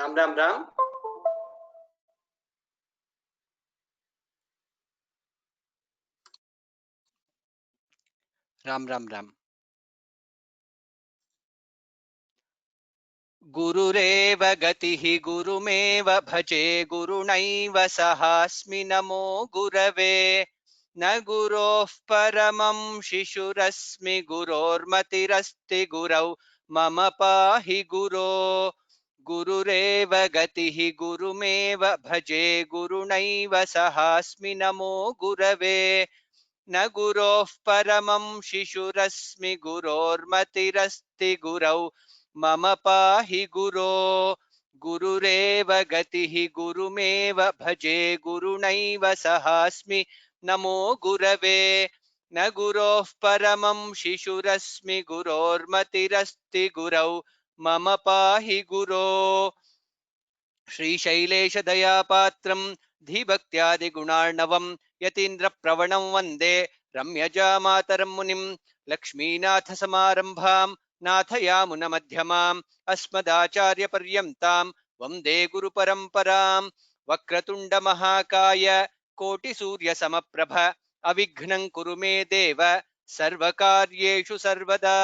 राम राम राम। राम राम राम। गुरुरेव गतिः गुरुमेव भजे गुरुणैव सहास्मि नमो गुरवे न गुरोः परमं शिशुरस्मि गुरोर्मतिरस्ति गुरौ मम पाहि गुरो गुरुरेव गतिः गुरुमेव भजे गुरुणैव सहास्मि नमो गुरवे न गुरोः परमं शिशुरस्मि गुरोर्मतिरस्ति गुरौ मम पाहि गुरो गुरुरेव गतिः गुरुमेव भजे गुरुणैव सहास्मि नमो गुरवे न गुरोः परमं शिशुरस्मि गुरोर्मतिरस्ति गुरौ मम पाहि गुरो श्रीशैलेशदयापात्रं धीभक्त्यादिगुणार्णवं यतीन्द्रप्रवणं वन्दे रम्यजामातरं मुनिं लक्ष्मीनाथसमारम्भां नाथयामुनमध्यमाम् अस्मदाचार्यपर्यन्तां वन्दे गुरुपरम्परां वक्रतुण्डमहाकाय कोटिसूर्यसमप्रभ अविघ्नं कुरु मे देव सर्वकार्येषु सर्वदा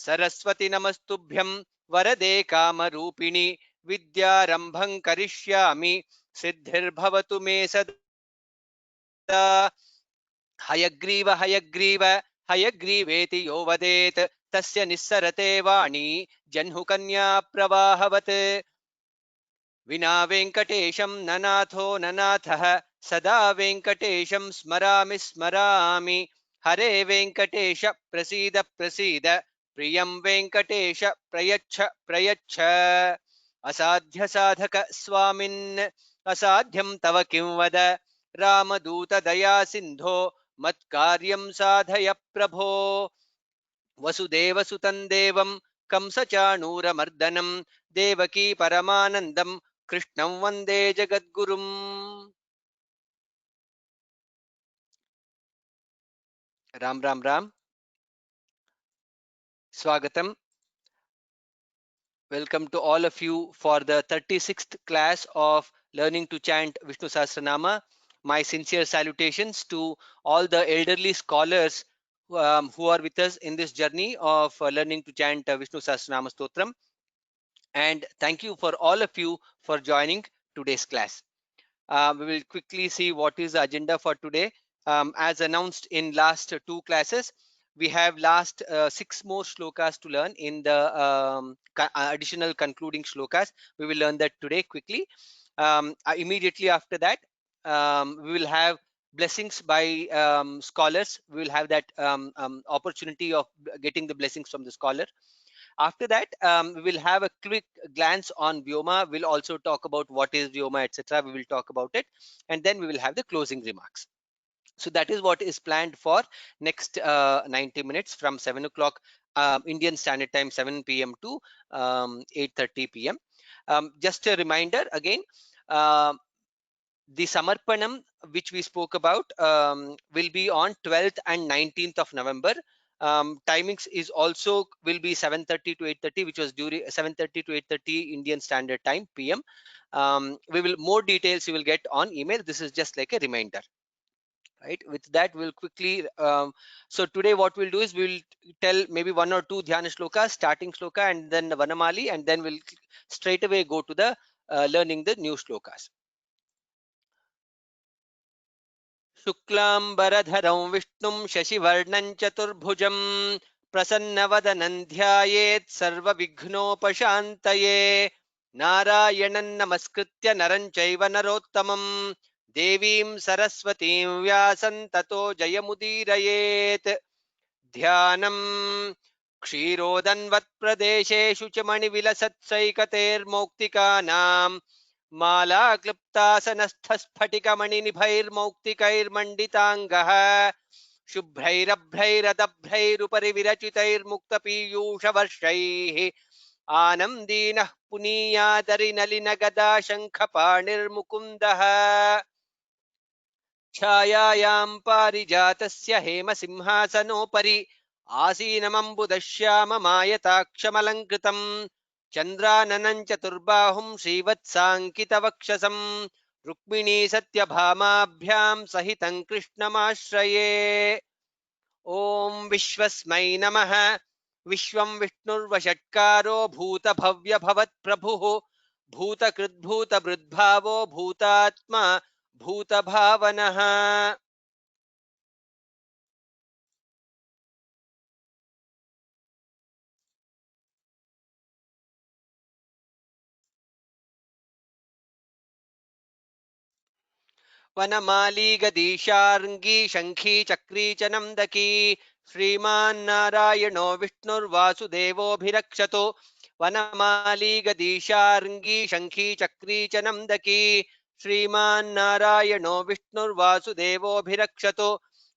सरस्वती नमस्तुभ्यं वरदे कामरूपिणि विद्यारम्भं करिष्यामि सिद्धिर्भवतु मे सदा हयग्रीव हयग्रीव हयग्रीवेति यो वदेत् तस्य निस्सरते वाणी जह्नुकन्या प्रवाहवत् विना वेङ्कटेशं ननाथो ननाथः सदा वेङ्कटेशं स्मरामि स्मरामि हरे वेङ्कटेश प्रसीद प्रसीद प्रियं वेङ्कटेश प्रयच्छ प्रयच्छ असाध्य साधक स्वामिन् असाध्यं तव किं वद रामदूत दया सिन्धो मत्कार्यं साधय प्रभो वसुदेवसुतं देवं कंसचाणूरमर्दनं देवकी परमानन्दं कृष्णं वन्दे जगद्गुरुम् राम राम राम स्वागतम welcome to all of you for the 36th class of learning to chant Vishnu Sahasranama. My sincere salutations to all the elderly scholars who are with us in this journey of learning to chant Vishnu Sahasranama Stotram. And thank you for all of you for joining today's class. We will quickly see what is the agenda for today. As announced in last two classes, we have last 6 more shlokas to learn in the additional concluding shlokas. We will learn that today quickly. Immediately after that, we will have blessings by scholars. We will have that opportunity of getting the blessings from the scholar. After that, we will have a quick glance on Vyoma. We'll also talk about what is Vyoma, etc. We will talk about it. And then we will have the closing remarks. So that is what is planned for next 90 minutes from 7 o'clock Indian Standard Time, 7 p.m. to 8:30 p.m. Just a reminder again, the Samarpanam, which we spoke about, will be on 12th and 19th of November. Timings is also will be 7:30 to 8:30, which was during 7:30 to 8:30 Indian Standard Time PM. We will more details you will get on email. This is just like a reminder. Right, with that we'll quickly so today what we'll do is we'll tell maybe 1 or 2 dhyana shlokas, starting shloka and then the Vanamali, and then we'll straight away go to the learning the new shlokas. शुक्लाम्बरधरं विष्णुं शशिवर्णं चतुर्भुजं प्रसन्नवदनं ध्यायेत् सर्वविघ्नोपशान्तये नारायणं नमस्कृत्य नरं चैव नरोत्तमं देवीं सरस्वतीं व्यासं ततो जयमुदीरयेत् ध्यानं क्षीरोदन्वत्प्रदेशेषु च मणिविलसत्सैकतेर्मौक्तिकानां माला क्लुप्तासनस्थस्फटिकमणिनिभैर्मौक्तिकैर्मण्डिताङ्गः शुभ्रैरभ्रैरदभ्रैरुपरि विरचितैर्मुक्तपीयूषवर्षैः आनन्दीनः पुनीयादरिनलिनगदा शङ्खपाणिर्मुकुन्दः छायायां पारिजातस्य हेमसिंहासनोपरि आसीनमम्बुदश्याममायताक्षमलङ्कृतम् चन्द्राननं चतुर्बाहुं श्रीवत्साङ्कितवक्षसं रुक्मिणी सत्यभामाभ्यां सहितं कृष्णमाश्रये। ॐ विश्वस्मै नमः। विश्वं विष्णुर्वषट्कारो भूतभव्यभवत्प्रभुः भूतकृद्भूतभृद्भावो भूतात्मा भूतभावनः। वनमाली गदीशार्ङ्गी शङ्खी चक्री च नन्दकी श्रीमान्नारायणो विष्णुर्वासुदेवोऽभिरक्षतु। वनमाली गदीशार्ङ्गी शङ्खी चक्री च नन्दकी श्रीमान्नारायणो विष्णुर्वासुदेवोऽभिरक्षतु।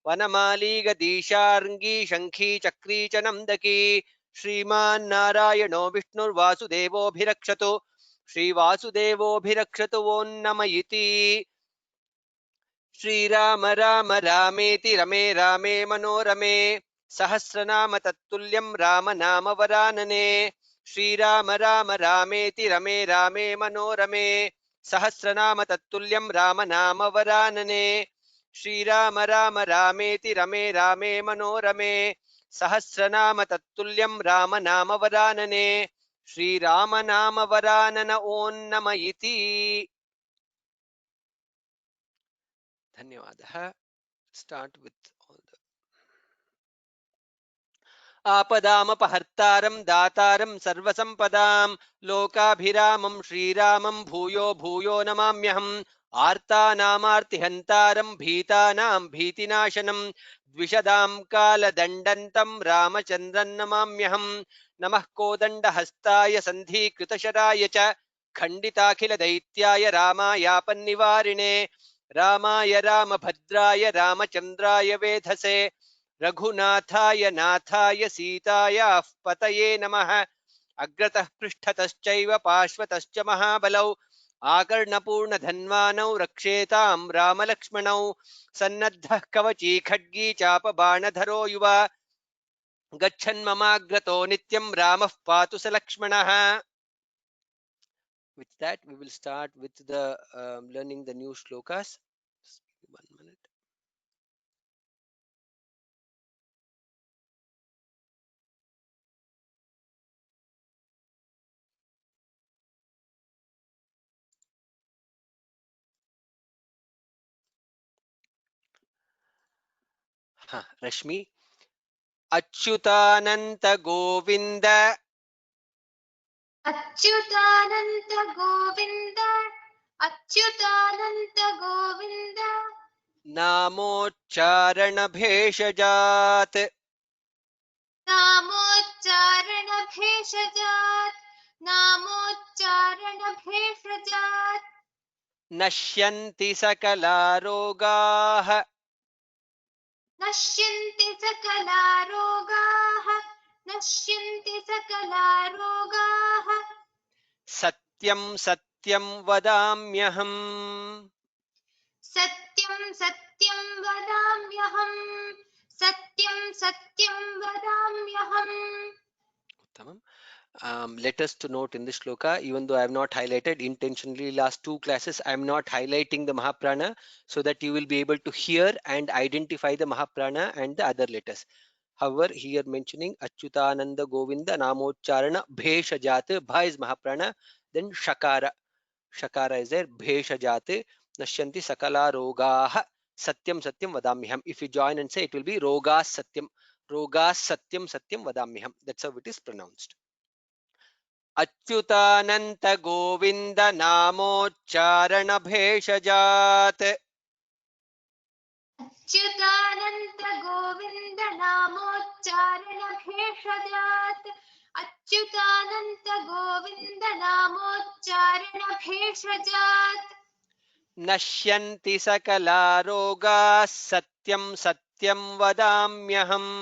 वनमाली गदीशार्ङ्गी शङ्खी चक्री च नन्दकी श्रीमान्नारायणो विष्णुर्वासुदेवोऽभिरक्षतु। श्रीवासुदेवोऽभिरक्षतु वो नम इति। श्रीराम राम रामेति रमे रामे मनोरमे सहस्रनाम तत्तुल्यं राम नाम वरानने। श्रीराम राम रामेति रमे रामे मनोरमे सहस्रनाम तत्तुल्यं राम नाम वरानने। श्रीराम राम रामेति रमे रामे मनोरमे सहस्रनाम तत्तुल्यं राम नाम वरानने। श्रीराम नाम वरानन ओं नम इति। धन्यवादः। Start with all the आपदामपहर्तारं दातारं सर्वसम्पदां लोकाभिरामं श्रीरामं भूयो भूयो नमाम्यहम्। आर्तानामार्तिहन्तारं भीतानां भीतिनाशनं द्विषदां कालदण्डन्तं रामचन्द्रं नमाम्यहम्। नमः कोदण्डहस्ताय सन्धिकृतशराय च खण्डिताखिलदैत्याय रामायापन्निवारिणे रामाय रामभद्राय रामचन्द्राय वेधसे रघुनाथाय नाथाय सीतायाः पतये नमः। अग्रतः पृष्ठतश्चैव पार्श्वतश्च महाबलौ आकर्णपूर्णधन्वानौ रक्षेतां रामलक्ष्मणौ सन्नद्धः कवची खड्गी चापबाणधरो युवा गच्छन्ममाग्रतो नित्यं रामः पातु स लक्ष्मणः। With that, we will start with the learning the new shlokas. 1 minute. Rashmi. अच्युतानंत Govind अच्युतानन्त Govind अच्युतानन्त Govind नामोच्चारण भेषजात् नामोच्चारणभेषजात् नश्यन्ति सकला रोगाः नश्यन्ति सकला रोगाः नश्यन्ति सकला रोगाः सत्यं सत्यं वदाम्यहम्। सत्यं सत्यं वदाम्यहम् सत्यं सत्यं वदाम्यहम्। Uttamam. Let us to note in this shloka, even though I have not highlighted intentionally last 2 classes, I am not highlighting the Mahaprana so that you will be able to hear and identify the Mahaprana and the other letters. However, here mentioning Achyutananda Govinda Namocharana Bheshajat, Bha is Mahaprana, then Shakara. Shakara is there, Bheshajat, Nashyanti Sakala Rogaha, Satyam Satyam Vadamiham. If you join and say, it will be Rogas Satyam, Rogas Satyam Satyam Vadamiham. That's how it is pronounced. अच्युतानंत Govind नामोच्चारण भेषजात् अच्युतानन्त Govind नामोच्चारणभेषजात् अच्युतानन्त Govind नामोच्चारणभेषजात् नश्यन्ति सकला रोगाः सत्यं सत्यं वदाम्यहम्।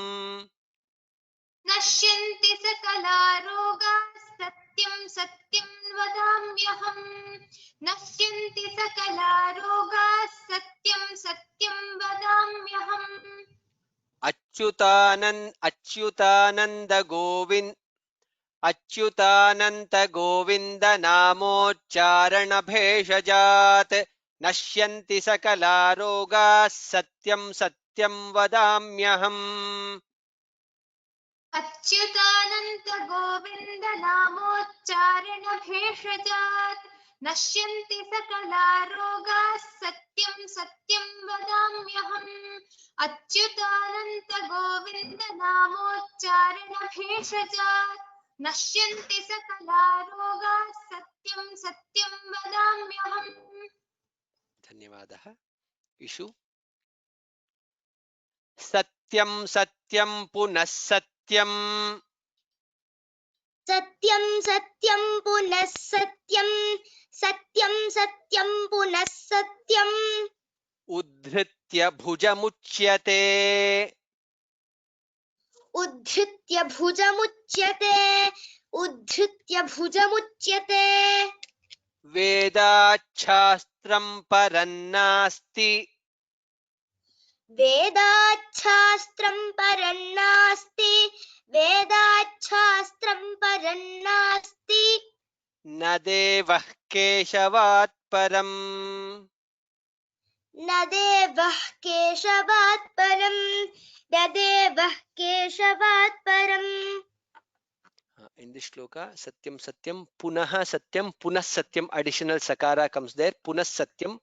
नश्यन्ति सकला रोगाः सत्यं सत्यं वदाम्यहम् नश्यन्ति सकला रोगाः सत्यं सत्यं वदाम्यहम्। अच्युतानंद गोविंद अच्युतानंत गोविंद नामोच्चारण भेषजात् नश्यन्ति सकला रोगाः सत्यं सत्यं वदाम्यहम्। अच्युतानन्त गोविन्द नामोच्चारण भेषजात् नश्यन्ति सकला रोगाः सत्यं सत्यं वदाम्यहम्। अच्युतानन्त गोविन्द नामोच्चारण भेषजात् नश्यन्ति सकला रोगाः सत्यं सत्यं वदाम्यहम्। धन्यवादः। इषु सत्यं सत्यं पुनः सत्यं सत्यं सत्यं पुनः सत्यं सत्यं सत्यं पुनः सत्यम् उद्धृत्य भुजमुच्यते उद्धृत्य भुजमुच्यते उद्धृत्य भुजमुच्यते वेदाच्छास्त्रं परन्नास्ति वेदाच्छास्त्रं परन्नास्ति वेदाच्छास्त्रं परन्नास्ति न देवः केशवात् परम्। न देवः केशवात् परम् न देवः केशवात् परम्। In this shloka, satyam satyam punaha satyam punah satyam, additional sakara comes there. Punah satyam,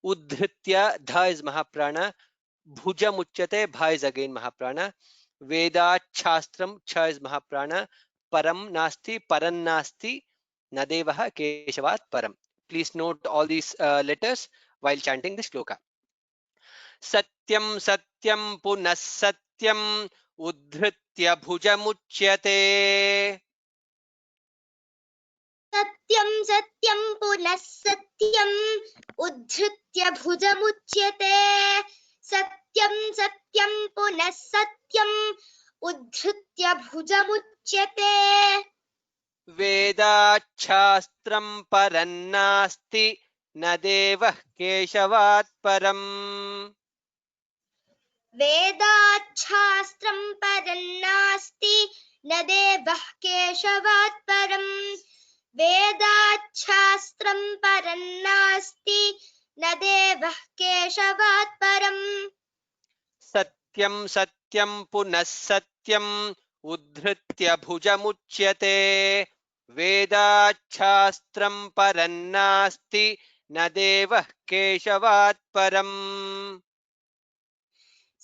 uddhritya, dha is mahaprana, bhuja muchyate, bha is again mahaprana, vedat shastram, cha is mahaprana, param nasti, paran nasti, nadevaha keshavat param. Please note all these letters while chanting the shloka. सत्यं सत्यं पुनः सत्यं उद्धृत्य भुजमुच्यते सत्यं सत्यं पुनः सत्यम् उद्धृत्य भुजमुच्यते सत्यं सत्यं पुनः सत्यम् उद्धृत्य भुजमुच्यते वेदाच्छास्त्रं परन्नास्ति न देवः केशवात् परम्। वेदाच्छास्त्रं परन्नास्ति न देवः केशवात् परम् वेदाच्छास्त्रं परन्नास्ति न देवः केशवात् परम् सत्यं सत्यं पुनः सत्यं उद्धृत्य भुजमुच्यते वेदाच्छास्त्रं परन्नास्ति न देवः केशवात् परम्।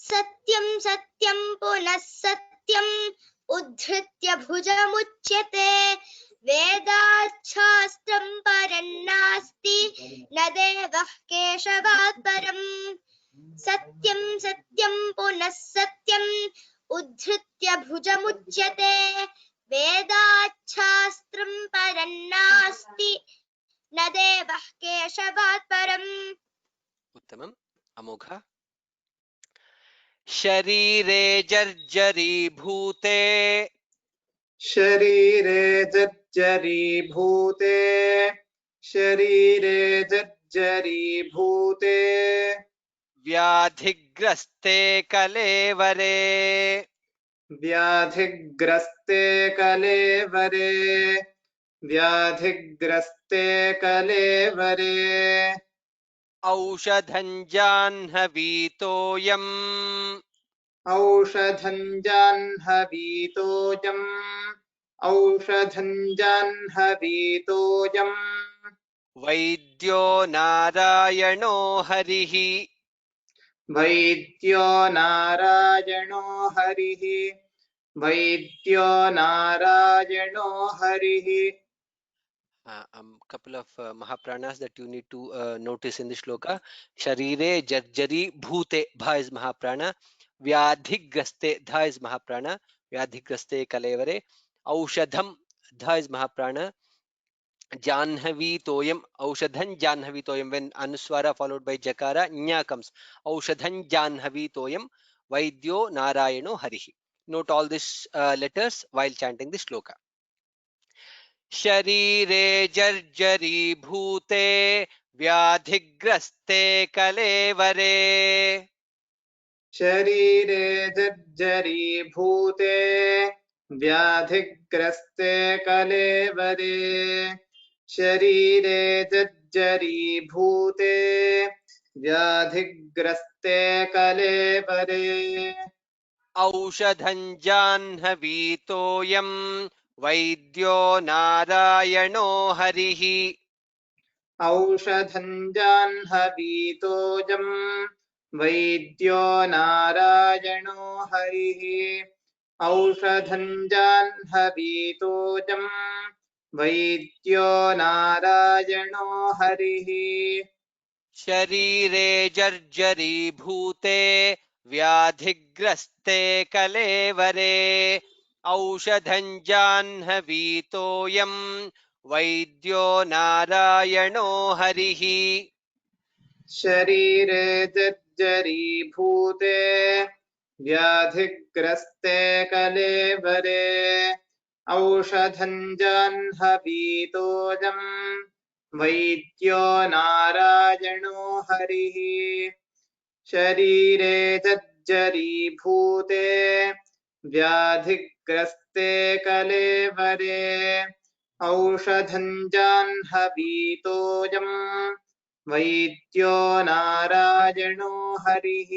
सत्यं सत्यं पुनः सत्यम् उद्धृत्य भुजमुच्यते वेदाच्छास्त्रं परन्नास्ति न देवः केशवात् परम् सत्यं सत्यं पुनः सत्यम् उद्धृत्य भुजमुच्यते वेदाच्छास्त्रं परन्नास्ति न देवः केशवात् परम्। उत्तमम्, अमोघ। शरीरे जर्जरीभूते शरीरे जर्जरीभूते शरीरे जर्जरीभूते व्याधिग्रस्ते कलेवरे व्याधिग्रस्ते कलेवरे व्याधिग्रस्ते कलेवरे औषधं जाह्नवीतोऽयम् औषधं जाह्नवीतोऽयम् औषधं जाह्नवीतोऽयम् वैद्यो नारायणो हरिः वैद्यो नारायणो हरिः वैद्यो नारायणो हरिः। couple of mahapranas that you need to notice in this shloka. Sharire jarjari bhute, bha is mahaprana. Vyadhigraste, dha is mahaprana. Vyadhigraste kalevare. Aushadham, dha is mahaprana. Janhavi toyam, aushadhan janhavi toyam. When anuswara followed by jakara, nya comes. Aushadhan janhavi toyam. Vaidyo narayano harihi. Note all these letters while chanting this shloka. शरीरे जर्जरीभूते व्याधिग्रस्ते कलेवरे शरीरे जर्जरीभूते व्याधिग्रस्ते कलेवरे शरीरे जर्जरीभूते व्याधिग्रस्ते कलेवरे औषधं जाह्नवीतोऽयं वैद्यो नारायणो हरिः औषधं जाह्नवीतोऽयं वैद्यो नारायणो हरिः औषधं जाह्नवीतोऽयं वैद्यो नारायणो हरिः शरीरे जर्जरीभूते व्याधिग्रस्ते कलेवरे औषधं जाह्नवीतोऽयं वैद्यो नारायणो हरिः शरीरे जर्जरीभूते व्याधिग्रस्ते कलेवरे औषधं जाह्नवीतोऽयं वैद्यो नारायणो हरिः शरीरे जर्जरीभूते व्याधिग्रस्ते कलेवरे औषधं जाह्नवीतोऽयं वैद्यो नारायणो हरिः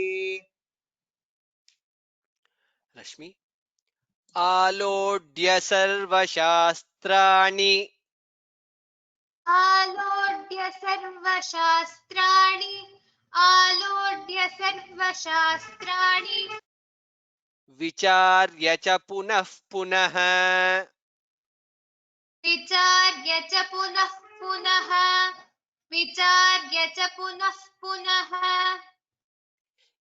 रश्मि आलोड्य सर्वशास्त्राणि आलोड्य सर्वशास्त्राणि आलोड्य सर्वशास्त्राणि विचार्य च पुनः पुनः विचार्य च पुनः पुनः विचार्य च पुनः पुनः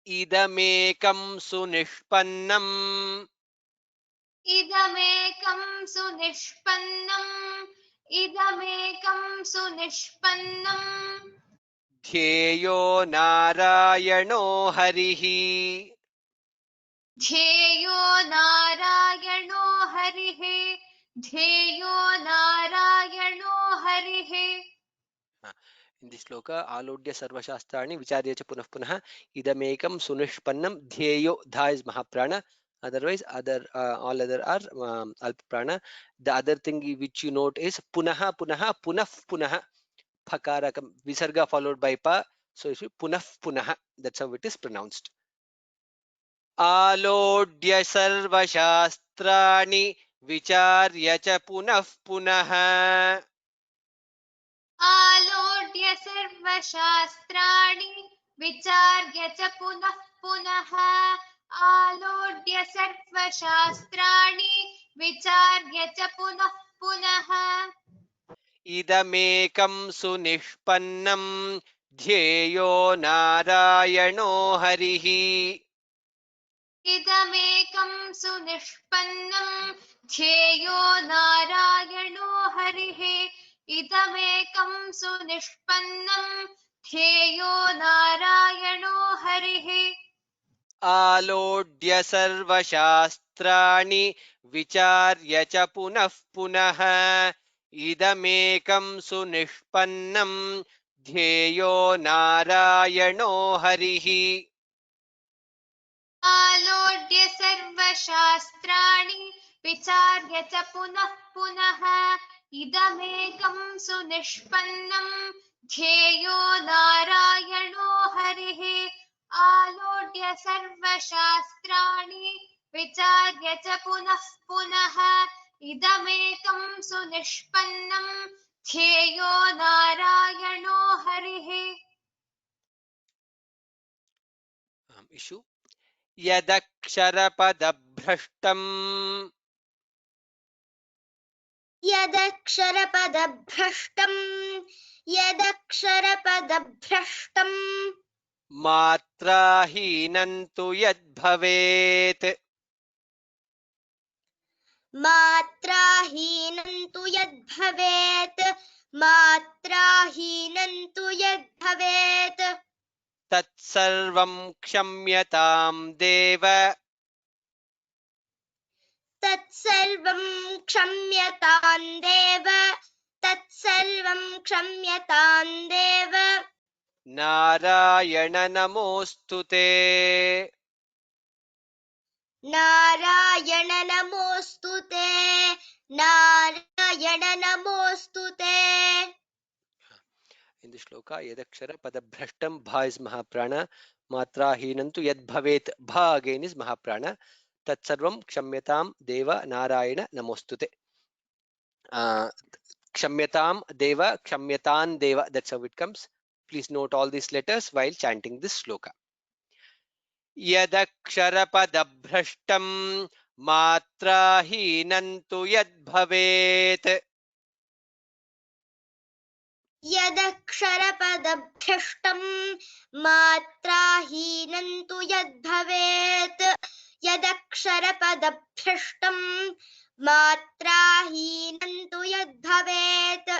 इदमेकं सुनिष्पन्नम् इदमेकं सुनिष्पन्नम् ध्येयो नारायणो हरिः ध्येयो नारायणो हरिः ध्येयो नारायणो हरिः In this shloka, alodya sarvashastrani vicharya cha punah punah idamekam sunishpannam dhyeyo dha is mahaprana. Otherwise, all other are alpa prana. The other thing which you note is punaha punaha punah punah phakarakam visarga followed by pa. So if you punah punah, that's how it is pronounced. आलोड्य सर्वशास्त्राणि विचार्य च पुनः पुनः आलोड्य सर्वशास्त्राणि विचार्य च पुनः पुनः आलोड्य सर्वशास्त्राणि विचार्य च पुनः पुनः इदमेकं सुनिष्पन्नं ध्येयो नारायणो हरिः इदमेकं सुनिष्पन्नं ध्येयो नारायणो हरिः इदमेकं सुनिष्पन्नं ध्येयो नारायणो हरिः आलोड्य सर्वशास्त्राणि विचार्य च पुनः पुनः इदमेकं सुनिष्पन्नं ध्येयो नारायणो हरिः आलोड्य सर्वशास्त्राणि विचार्य च पुनः पुनः इदमेकं सुनिष्पन्नं ध्येयो नारायणो हरिः आलोड्य सर्वशास्त्राणि विचार्य च पुनः पुनः इदमेकं सुनिष्पन्नं ध्येयो नारायणो हरिः इषु यदक्षरपदभ्रष्टम् यदक्षरपदभ्रष्टम् मात्राहीनं तु यद्भवेत् मात्राहीनं तु यद्भवेत् मात्राहीनं तु यद्भवेत् तत्सर्वं क्षम्यतां देव तत्सर्वं क्षम्यतां देव तत्सर्वं क्षम्यतां देव नारायण नमोऽस्तु ते नारायण नमोऽस्तु shloka. Yadakshara padabhrashtam bha is mahaprana. Matra hinantu yad bhavet bha again is mahaprana. Tatsarvam kshamyatam deva narayana namostute. Kshamyatam deva, kshamyatan deva. That's how it comes. Please note all these letters while chanting this shloka. यदक्षरपदभ्रष्टं मात्राहीनं तु यद्भवेत् यदक्षरपदभ्रष्टं मात्राहीनं तु यद्भवेत् यदक्षरपदभ्रष्टं मात्राहीनं तु यद्भवेत्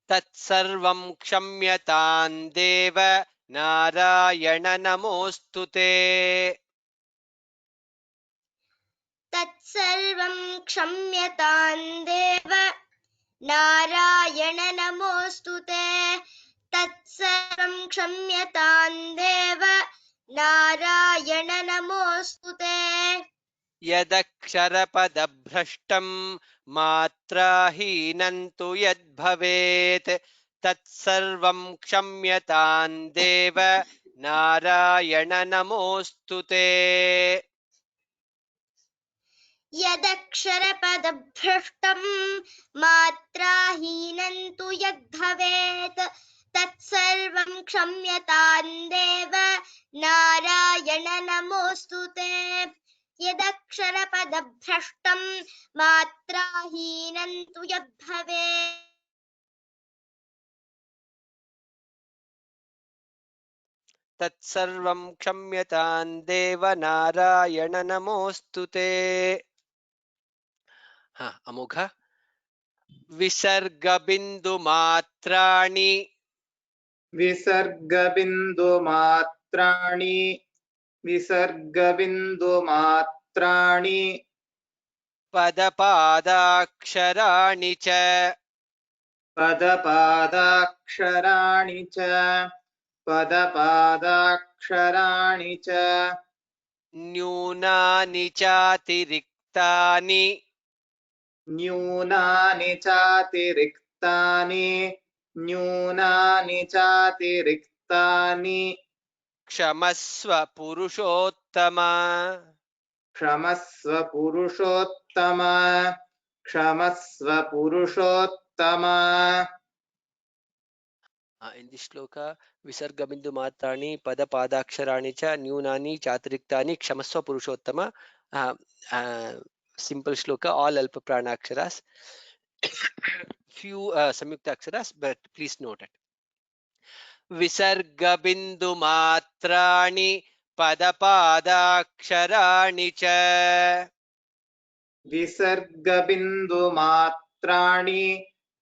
तत्सर्वं क्षम्यतां देव नारायण नमोऽस्तु ते तत्सर्वं क्षम्यतां देव नारायण नमोऽस्तु ते तत्सर्वं क्षम्यतां देव नारायण नमोऽस्तु ते यदक्षरपदभ्रष्टं मात्राहीनं तु यद्भवेत् तत्सर्वं क्षम्यतां देव नारायण नमोऽस्तु ते यदक्षरपदभ्रष्टं मात्राहीनं तु यद्भवेत् तत्सर्वं क्षम्यतां देव नारायण नमोऽस्तु ते यदक्षरपदभ्रष्टं मात्राहीनं तु यद्भवेत् तत्सर्वं क्षम्यतां देव नारायण नमोऽस्तु ते अमोघ विसर्गबिन्दुमात्राणि विसर्गबिन्दुमात्राणि पदपादाक्षराणि च पदपादाक्षराणि च न्यूनानि चातिरिक्तानि न्यूनानि क्षमस्व पुरुषोत्तम क्षमस्व पुरुषोत्तम in this shloka visargabindu matrani pada padaksharaणि च न्यूनानि चातिरिक्तानि क्षमस्व पुरुषोत्तम simple shloka all alpa pranaksharas few samyukta aksharas but please note it visargabindu matrani pada padaksharaणि च विसर्गबिन्दुमात्राणि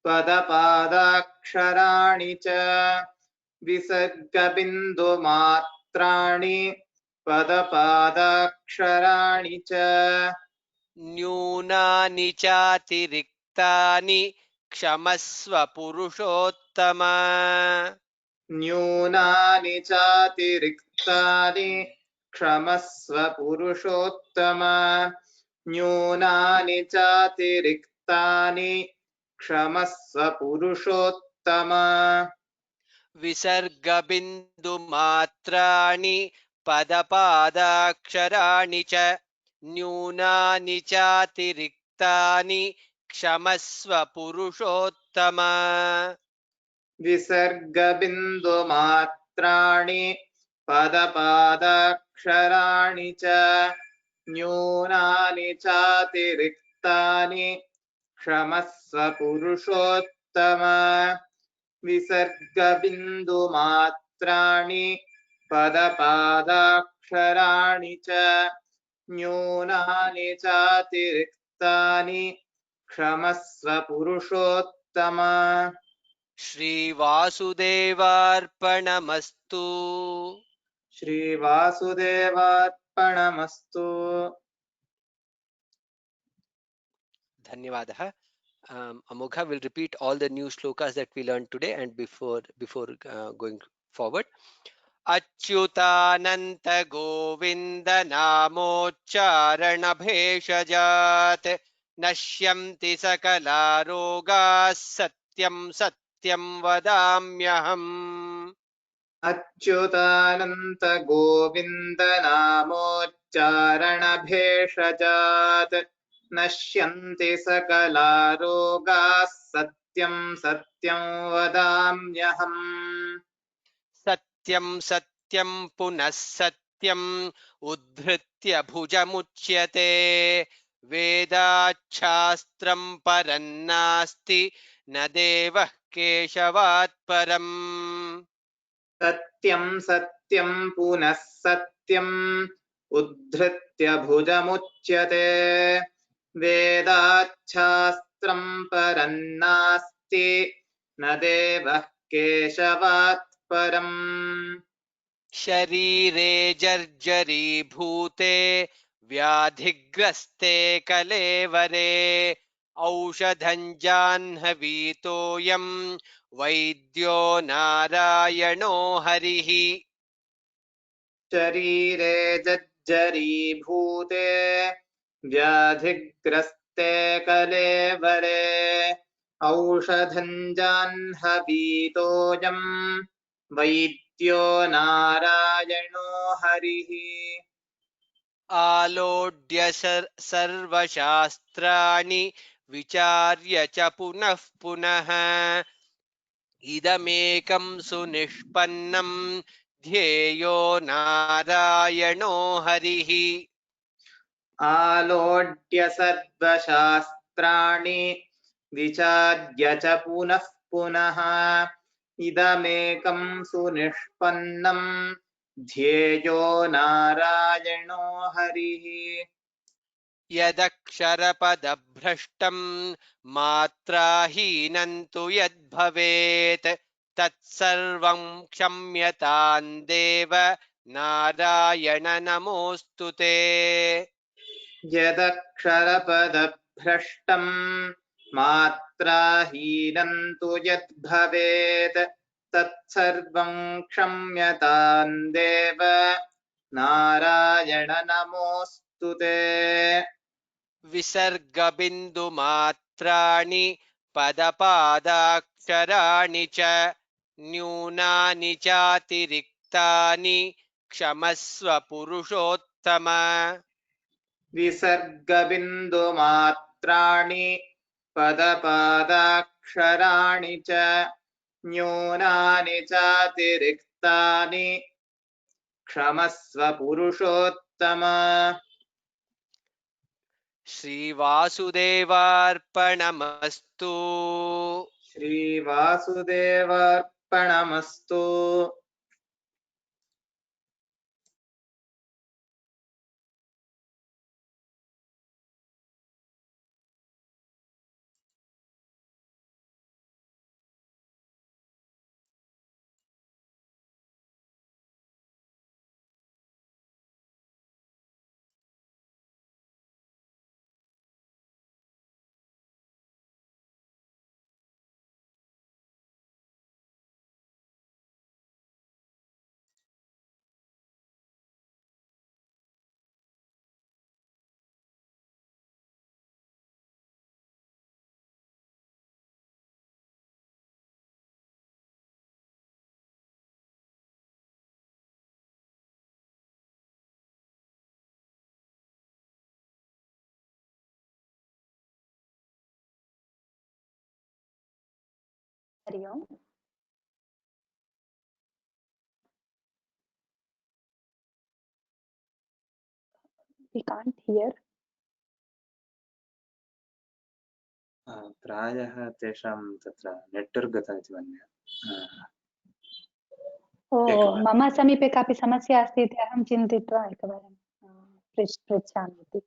पदपादाक्षराणि च विसर्गबिन्दुमात्राणि पदपादाक्षराणि च न्यूनानि चातिरिक्तानि क्षमस्व पुरुषोत्तम न्यूनानि चातिरिक्तानि क्षमस्व पुरुषोत्तम न्यूनानि चातिरिक्तानि क्षमस्व पुरुषोत्तम विसर्गबिन्दुमात्राणि पदपादाक्षराणि च न्यूनानि चातिरिक्तानि क्षमस्व पुरुषोत्तम विसर्गबिन्दुमात्राणि पदपादाक्षराणि च न्यूनानि चातिरिक्तानि क्षमस्व पुरुषोत्तम विसर्गबिन्दुमात्राणि पदपादाक्षराणि च न्यूनानि चातिरिक्तानि क्षमस्व पुरुषोत्तम श्रीवासुदेवार्पणमस्तु श्रीवासुदेवार्पणमस्तु धन्यवादः Amogha will repeat all the new shlokas that we learned today and before going forward. Achyutananta Govinda Namocharana Bheshajat Nashyamti Sakala Rogas Satyam सत्यं वदाम्यहम्। अच्युतानन्त गोविन्द नामोच्चारणभेषजात् नश्यन्ति सकला रोगाः सत्यं सत्यं वदाम्यहम्। सत्यं सत्यं पुनः सत्यम् उद्धृत्य भुजमुच्यते। वेदाच्छास्त्रं परन्नास्ति न देवः केशवात् परम्। सत्यं सत्यं पुनः सत्यम् उद्धृत्य भुजमुच्यते। वेदाच्छास्त्रं परन्नास्ति न देवः केशवात् परम्। शरीरे जर्जरीभूते व्याधिग्रस्ते कलेवरे औषधं जाह्नवीतोऽयं वैद्यो नारायणो हरिः। शरीरे जर्जरीभूते व्याधिग्रस्ते कलेवरे औषधं जाह्नवीतोऽयं वैद्यो नारायणो हरिः। आलोड्य सर्वशास्त्राणि विचार्य च पुनः पुनः इदमेकं सुनिष्पन्नं ध्येयो नारायणो हरिः। आलोड्य सर्वशास्त्राणि विचार्य च पुनः पुनः इदमेकं सुनिष्पन्नं ध्येयो नारायणो हरिः। यदक्षरपदभ्रष्टं मात्राहीनं तु यद्भवेत् तत्सर्वं क्षम्यतां देव नारायण नमोऽस्तु ते। यदक्षरपदभ्रष्टं मात्राहीनं तु यद्भवेत् तत्सर्वं क्षम्यतां देव नारायण नमोऽस्तु ते। विसर्गबिन्दुमात्राणि पदपादाक्षराणि च न्यूनानि चातिरिक्तानि क्षमस्व पुरुषोत्तम। विसर्गबिन्दुमात्राणि पदपादाक्षराणि च न्यूनानि चातिरिक्तानि क्षमस्व पुरुषोत्तम। श्रीवासुदेवार्पणमस्तु। श्रीवासुदेवार्पणमस्तु। हरि ओम. We can't hear. प्रायः तेषां तत्र नेट्वर्क् गता इति मन्ये। मम समीपे कापि समस्या अस्ति इति अहं चिन्तित्वा एकवारं पृच्छामि इति.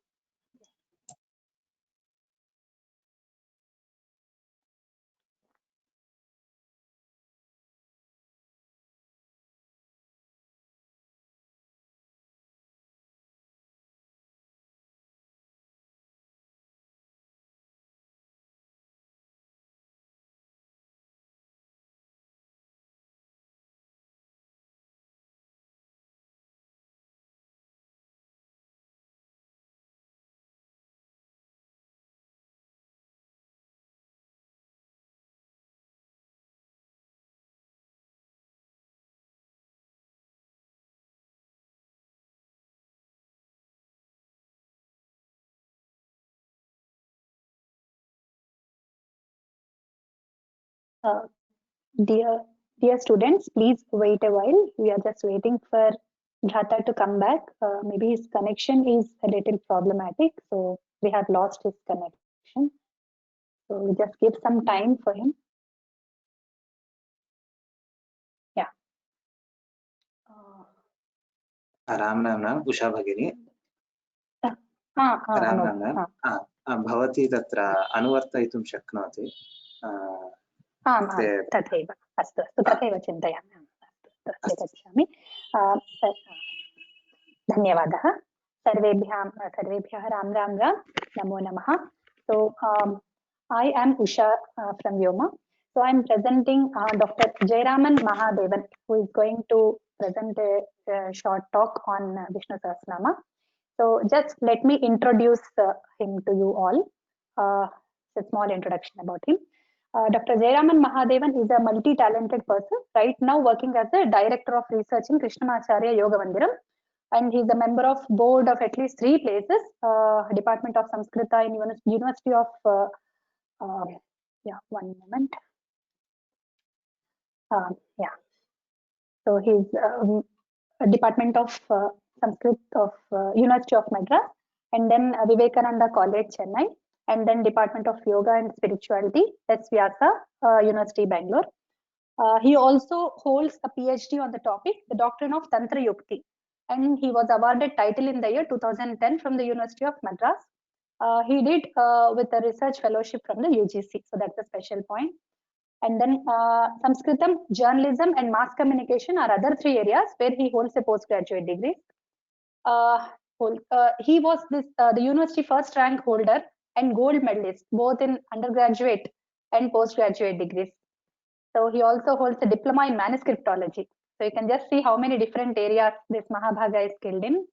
Dear students, please wait a while. We are just waiting for Bhrata to come back. Maybe his connection is a little problematic, so we have lost his connection. So we just give some time for him. Yeah. Ram Ram Ram Usha भगिनी Ram no, Ram Ram भवती तत्र अनुवर्तयितुं शक्नोति तथैव अस्तु अस्तु तथैव चिन्तयामि अस्तु गच्छामि धन्यवादः सर्वेभ्यः राम राम नमो नमः so I am Usha from Vyoma. So I am presenting Dr. Jayaraman Mahadevan, who is going to present a short talk on Vishnu Sahasranama. So just let me introduce him to you all. A small introduction about him. Dr. Jayaraman Mahadevan is a multi-talented person, right now working as a Director of Research in Krishnamacharya Yoga Mandiram. And he's a member of board of at least 3 places, Department of Samskrita in University of, one moment. So he's Department of Sanskrit of University of Madras, and then Vivekananda College, Chennai, and then Department of Yoga and Spirituality, S. Vyasa, University, Bangalore. He also holds a PhD on the topic, the doctrine of Tantra Yukti, and he was awarded title in the year 2010 from the University of Madras. He did with a research fellowship from the UGC, so that's a special point. And then Sanskritam, journalism, and mass communication are other 3 areas where he holds a postgraduate degree. He was the university first rank holder and gold medalist both in undergraduate and postgraduate degrees. So he also holds a diploma in manuscriptology. So you can just see how many different areas this Mahabhaga is skilled in.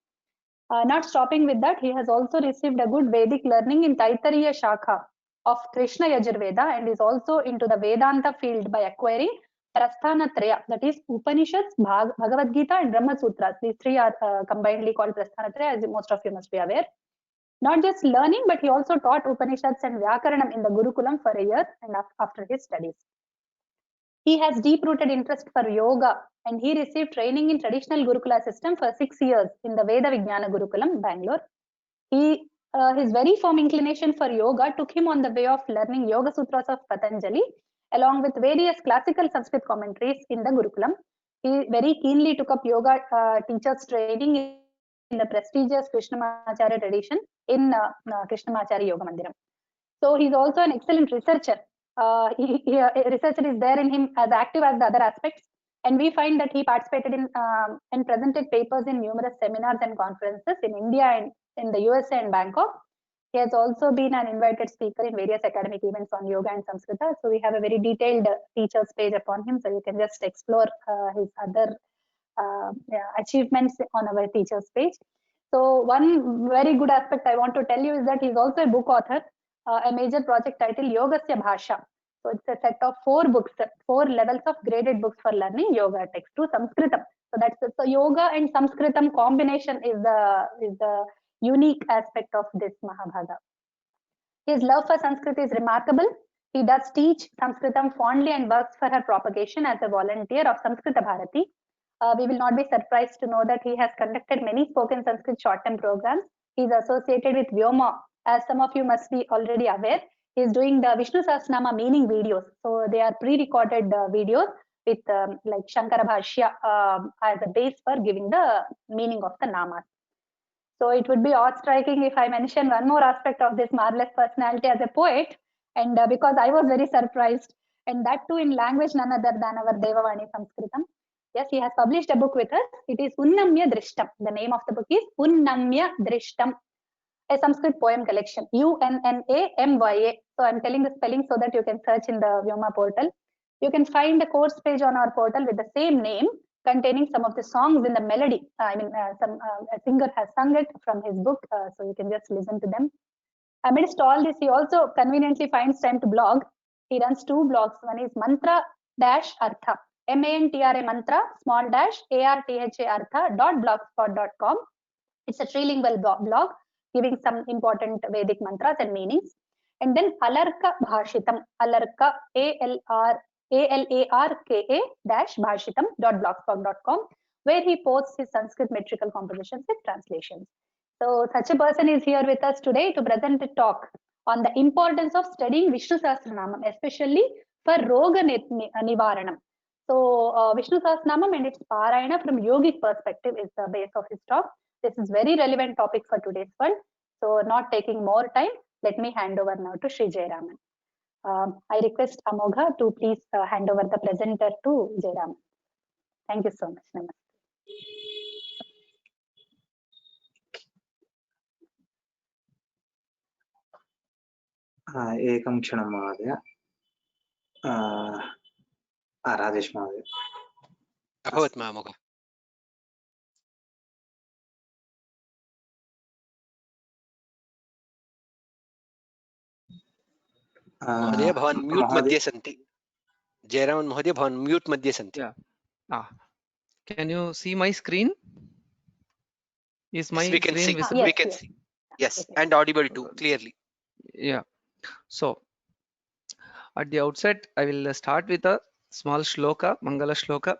Not stopping with that, he has also received a good Vedic learning in Taittiriya Shakha of Krishna Yajurveda, and is also into the Vedanta field by acquiring Prasthanatraya, that is Upanishads, Bhagavad Gita, and Brahma Sutras. These 3 are combinedly called Prasthanatraya, as most of you must be aware. Not just learning, but he also taught Upanishads and Vyakaranam in the Gurukulam for a year and after his studies. He has deep-rooted interest for yoga, and he received training in traditional Gurukula system for 6 years in the Veda Vijnana Gurukulam, Bangalore. His very firm inclination for yoga took him on the way of learning Yoga Sutras of Patanjali, along with various classical Sanskrit commentaries in the Gurukulam. He very keenly took up yoga teachers training in the prestigious Krishnamacharya tradition in Krishnamacharya Yoga Mandiram. So he's also an excellent researcher. Researcher is there in him as active as the other aspects. And we find that he participated in and presented papers in numerous seminars and conferences in India and in the USA and Bangkok. He has also been an invited speaker in various academic events on yoga and Samskrita. So we have a very detailed teacher's page upon him. So you can just explore his other achievements on our teacher's page. So one very good aspect I want to tell you is that he's also a book author, a major project titled Yogasya Bhasha. So it's a set of 4 books, 4 levels of graded books for learning yoga text to Sanskritam. So that's so yoga and Sanskritam combination is the unique aspect of this Mahabhaga. His love for Sanskrit is remarkable. He does teach Sanskritam fondly and works for her propagation as a volunteer of Samskrita Bharati. We will not be surprised to know that he has conducted many spoken Sanskrit short-term programs. He is associated with Vyoma, as some of you must be already aware. He is doing the Vishnu Sahasranama meaning videos. So they are pre-recorded videos with like Shankara Bhashya as a base for giving the meaning of the namas. So it would be awe-striking if I mention one more aspect of this marvelous personality as a poet, and because I was very surprised, and that too in language none other than our Devavani Sanskritam. Yes, he has published a book with us. It is Unnamya Drishtam. The name of the book is Unnamya Drishtam, a Sanskrit poem collection, Unnamya. So I'm telling the spelling so that you can search in the Vyoma portal. You can find the course page on our portal with the same name, containing some of the songs in the melody. A singer has sung it from his book, so you can just listen to them. Amidst all this, he also conveniently finds time to blog. He runs 2 blogs. One is Mantra-Artha, M-A-N-T-R-A Mantra, _ARTHA Artha.blogspot.com. It's a trilingual blog giving some important Vedic mantras and meanings. And then Alarka Bhashitam, Alarka, alarka-bhashitam.blogspot.com, where he posts his Sanskrit metrical compositions with translations. So such a person is here with us today to present a talk on the importance of studying Vishnu Sahasranamam, especially for Roga Nivaranam. So Vishnu Sahasranamam and its Parayana from yogic perspective is the base of his talk. This is very relevant topic for today's world. So not taking more time, let me hand over now to Sri Jayaraman. I request Amogha to please hand over the presenter to Jayaraman. Thank you so much. Namaste. एकं क्षणं महोदय। राजेश महोदय अभवत् महोदय। महोदय भवान् mute मध्ये सन्ति। जयरामन् महोदय भवान् म्यूट् मध्ये सन्ति। Can you see my screen? Is my we can screen see. visible? We can see. Yes, and audible too, clearly. Yeah. So at the outset, I will start with a small shloka, Mangala shloka.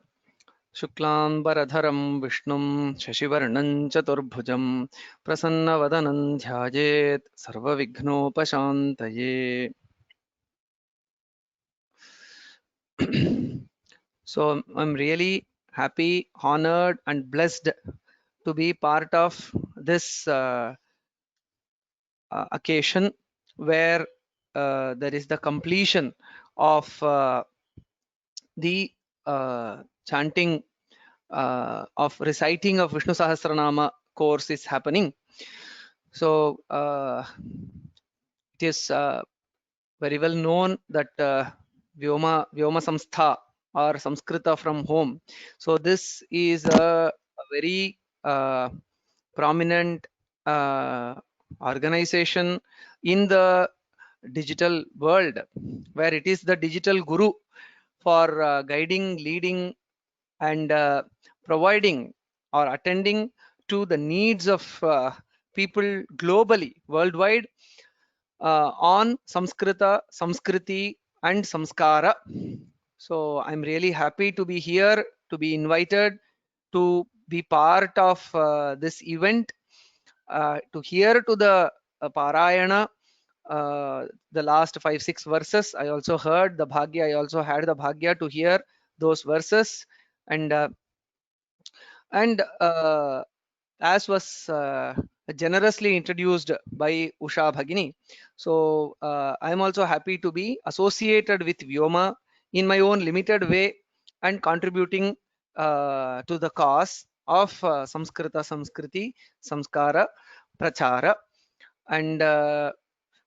Shuklambaradharam Vishnum Shashivarnam Chaturbhujam Prasannavadanam Dhyajet Sarvavighnopashantaye. So I'm really happy, honored, and blessed to be part of this occasion where there is the completion of the chanting of reciting of Vishnu Sahasranama course is happening. So it is very well known that Vyoma Samstha or Samskrita from home. So this is a very prominent organization in the digital world, where it is the digital guru for guiding, leading, and providing or attending to the needs of people globally, worldwide, on Samskrita, Samskriti, and Samskara. So I'm really happy to be here, to be invited to be part of this event, to hear to the Parayana, the last 5-6 verses. I also heard the Bhagya. I also had the Bhagya to hear those verses, and as was generously introduced by Usha Bhagini. So I'm also happy to be associated with Vyoma in my own limited way and contributing to the cause of Samskrita, Samskriti, Samskara, Prachara. And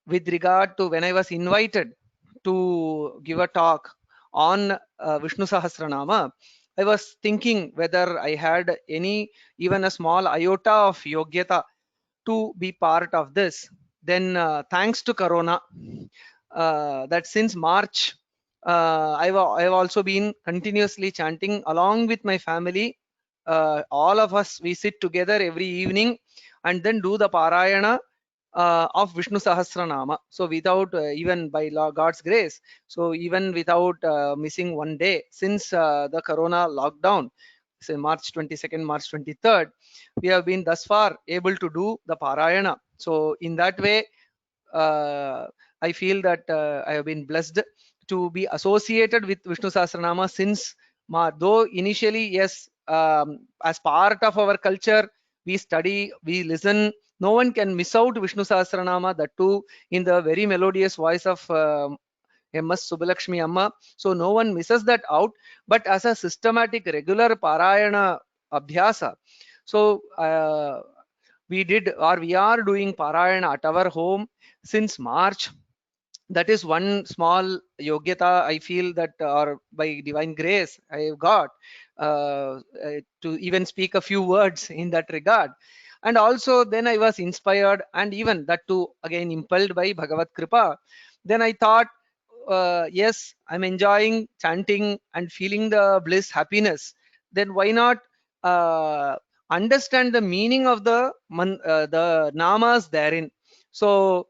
with regard to when I was invited to give a talk on Vishnu Sahasranama, I was thinking whether I had even a small iota of yogyata to be part of this. Then thanks to Corona, that since March, I've also been continuously chanting along with my family. All of us, we sit together every evening and then do the Parayana of Vishnu Sahasranama. So without even by God's grace, so even without missing one day since the Corona lockdown, say March 22nd, March 23rd, we have been thus far able to do the Parayana. So in that way, I feel that I have been blessed to be associated with Vishnu Sahasranama since though initially, yes, as part of our culture, we study, we listen. No one can miss out Vishnu Sahasranama, that too in the very melodious voice of M.S. Subbalakshmi Amma. So no one misses that out. But as a systematic, regular Parayana Abhyasa, so we are doing Parayana at our home since March. That is one small yogyata I feel that, or by divine grace, I have got to even speak a few words in that regard. And also then I was inspired, and even that too again impelled by Bhagavad Kripa. Then I thought, yes, I'm enjoying chanting and feeling the bliss, happiness. Then why not understand the meaning of the namas therein? So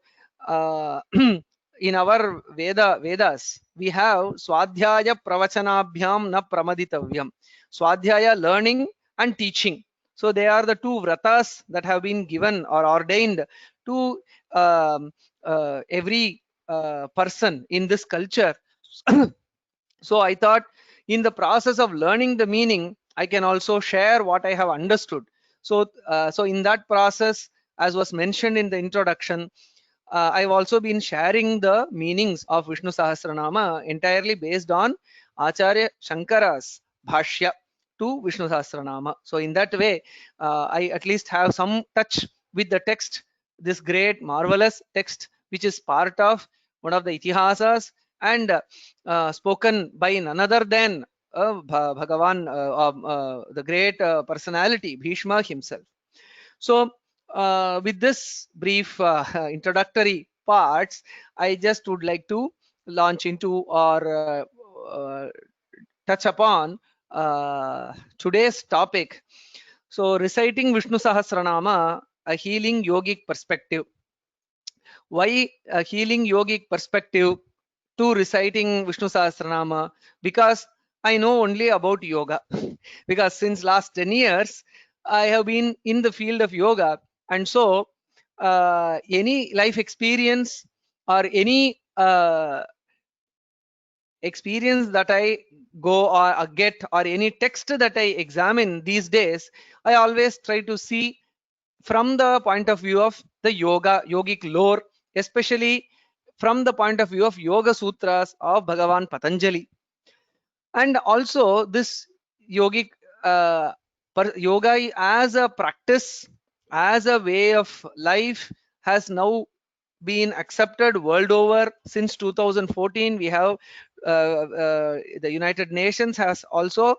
in our Vedas, we have Swadhyaya Pravachanabhyam na Pramaditavyam. Swadhyaya, learning, and teaching. So they are the two vratas that have been given or ordained to every person in this culture. So I thought, in the process of learning the meaning, I can also share what I have understood. So, so in that process, as was mentioned in the introduction, I've also been sharing the meanings of Vishnu Sahasranama entirely based on Acharya Shankara's Bhashya to Vishnu Sahasranama. So in that way, I at least have some touch with the text, this great, marvelous text, which is part of one of the Itihasas and spoken by none other than Bhagavan, the great personality, Bhishma himself. So with this brief introductory parts, I just would like to launch into or touch upon today's topic. So reciting Vishnu Sahasranama, a healing yogic perspective. Why a healing yogic perspective to reciting Vishnu Sahasranama? Because I know only about yoga. Because since last 10 years, I have been in the field of yoga. And so any life experience or any experience that I go or get or any text that I examine these days, I always try to see from the point of view of the yogic lore, especially from the point of view of Yoga Sutras of Bhagavan Patanjali. And also this yogic yoga as a practice, as a way of life, has now been accepted world over. Since 2014, we have the United Nations has also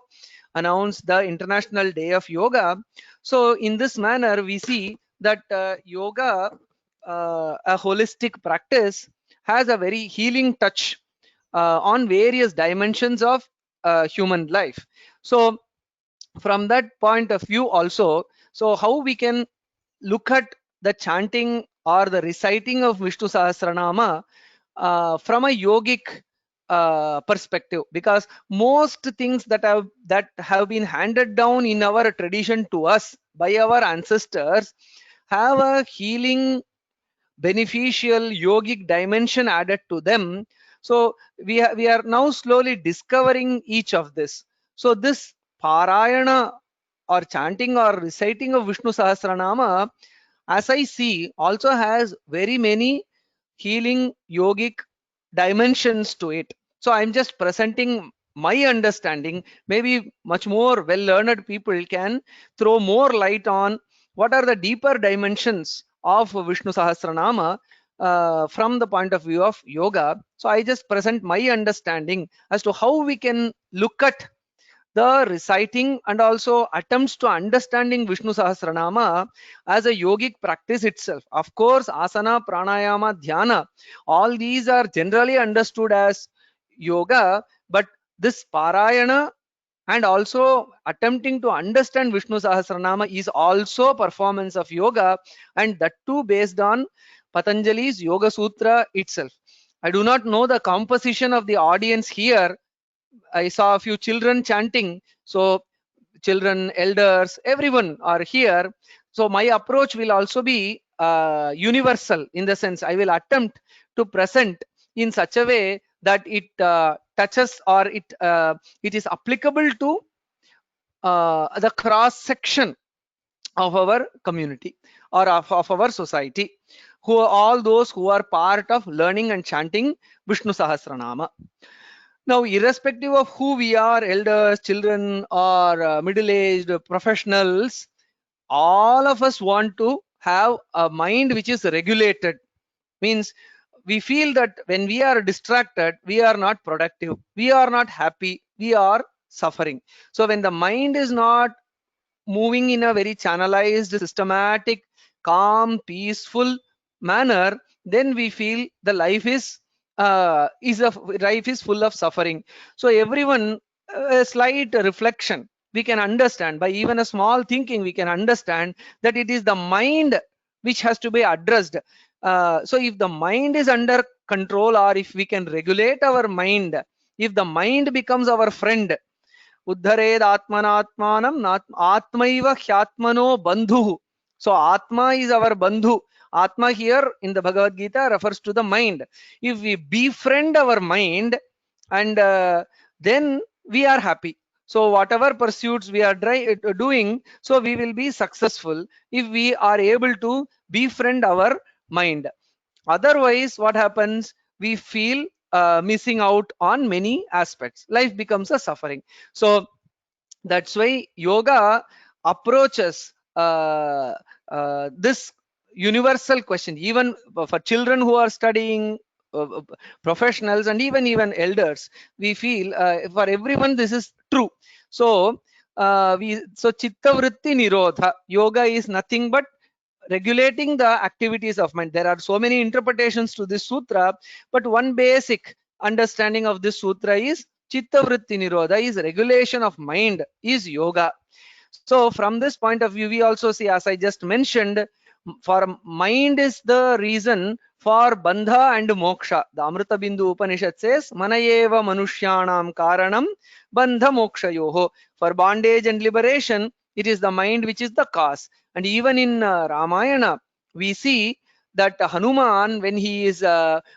announced the International Day of Yoga. So in this manner, we see that yoga, a holistic practice, has a very healing touch on various dimensions of human life. So from that point of view also, so how we can look at the chanting or the reciting of Vishnu Sahasranama from a yogic perspective, because most things that have been handed down in our tradition to us by our ancestors have a healing, beneficial yogic dimension added to them. So we are now slowly discovering each of this. So this parayana or chanting or reciting of Vishnu Sahasranama, as I see, also has very many healing yogic dimensions to it. So I'm just presenting my understanding. Maybe much more well-learned people can throw more light on what are the deeper dimensions of Vishnu Sahasranama from the point of view of yoga. So I just present my understanding as to how we can look at the reciting and also attempts to understanding Vishnu Sahasranama as a yogic practice itself. Of course, asana, pranayama, dhyana, all these are generally understood as yoga, but this parayana and also attempting to understand Vishnu Sahasranama is also performance of yoga, and that too based on Patanjali's Yoga Sutra itself. I do not know the composition of the audience here. I saw a few children chanting. So children, elders, everyone are here. So my approach will also be universal, in the sense I will attempt to present in such a way that it touches or it is applicable to the cross section of our community or of our society, who are all those who are part of learning and chanting Vishnu Sahasranama. Now, irrespective of who we are, elders, children, or middle-aged professionals, all of us want to have a mind which is regulated. Means we feel that when we are distracted, we are not productive, we are not happy, we are suffering. So when the mind is not moving in a very channelized, systematic, calm, peaceful manner, then we feel the life is full of suffering. So everyone, a slight reflection, we can understand by even a small thinking, we can understand that it is the mind which has to be addressed. So if the mind is under control, or if we can regulate our mind, if the mind becomes our friend, uddhared atmanatmanam atmaiva hyatmano bandhu. So atma is our bandhu. Atma here in the Bhagavad Gita refers to the mind. If we befriend our mind, and then we are happy. So whatever pursuits we are doing, so we will be successful if we are able to befriend our mind. Otherwise, what happens? We feel missing out on many aspects. Life becomes a suffering. So that's why yoga approaches this universal question, even for children who are studying, professionals, and even elders. We feel for everyone this is true. So so chitta vritti nirodha, yoga is nothing but regulating the activities of mind. There are so many interpretations to this sutra, but one basic understanding of this sutra is chitta vritti nirodha, is regulation of mind, is yoga. So from this point of view, we also see, as I just mentioned, for mind is the reason for bandha and moksha. The Amrita Bindu Upanishad says, Manayeva manushyanam karanam bandha mokshayoho. For bondage and liberation, it is the mind which is the cause. And even in Ramayana, we see that Hanuman, when he is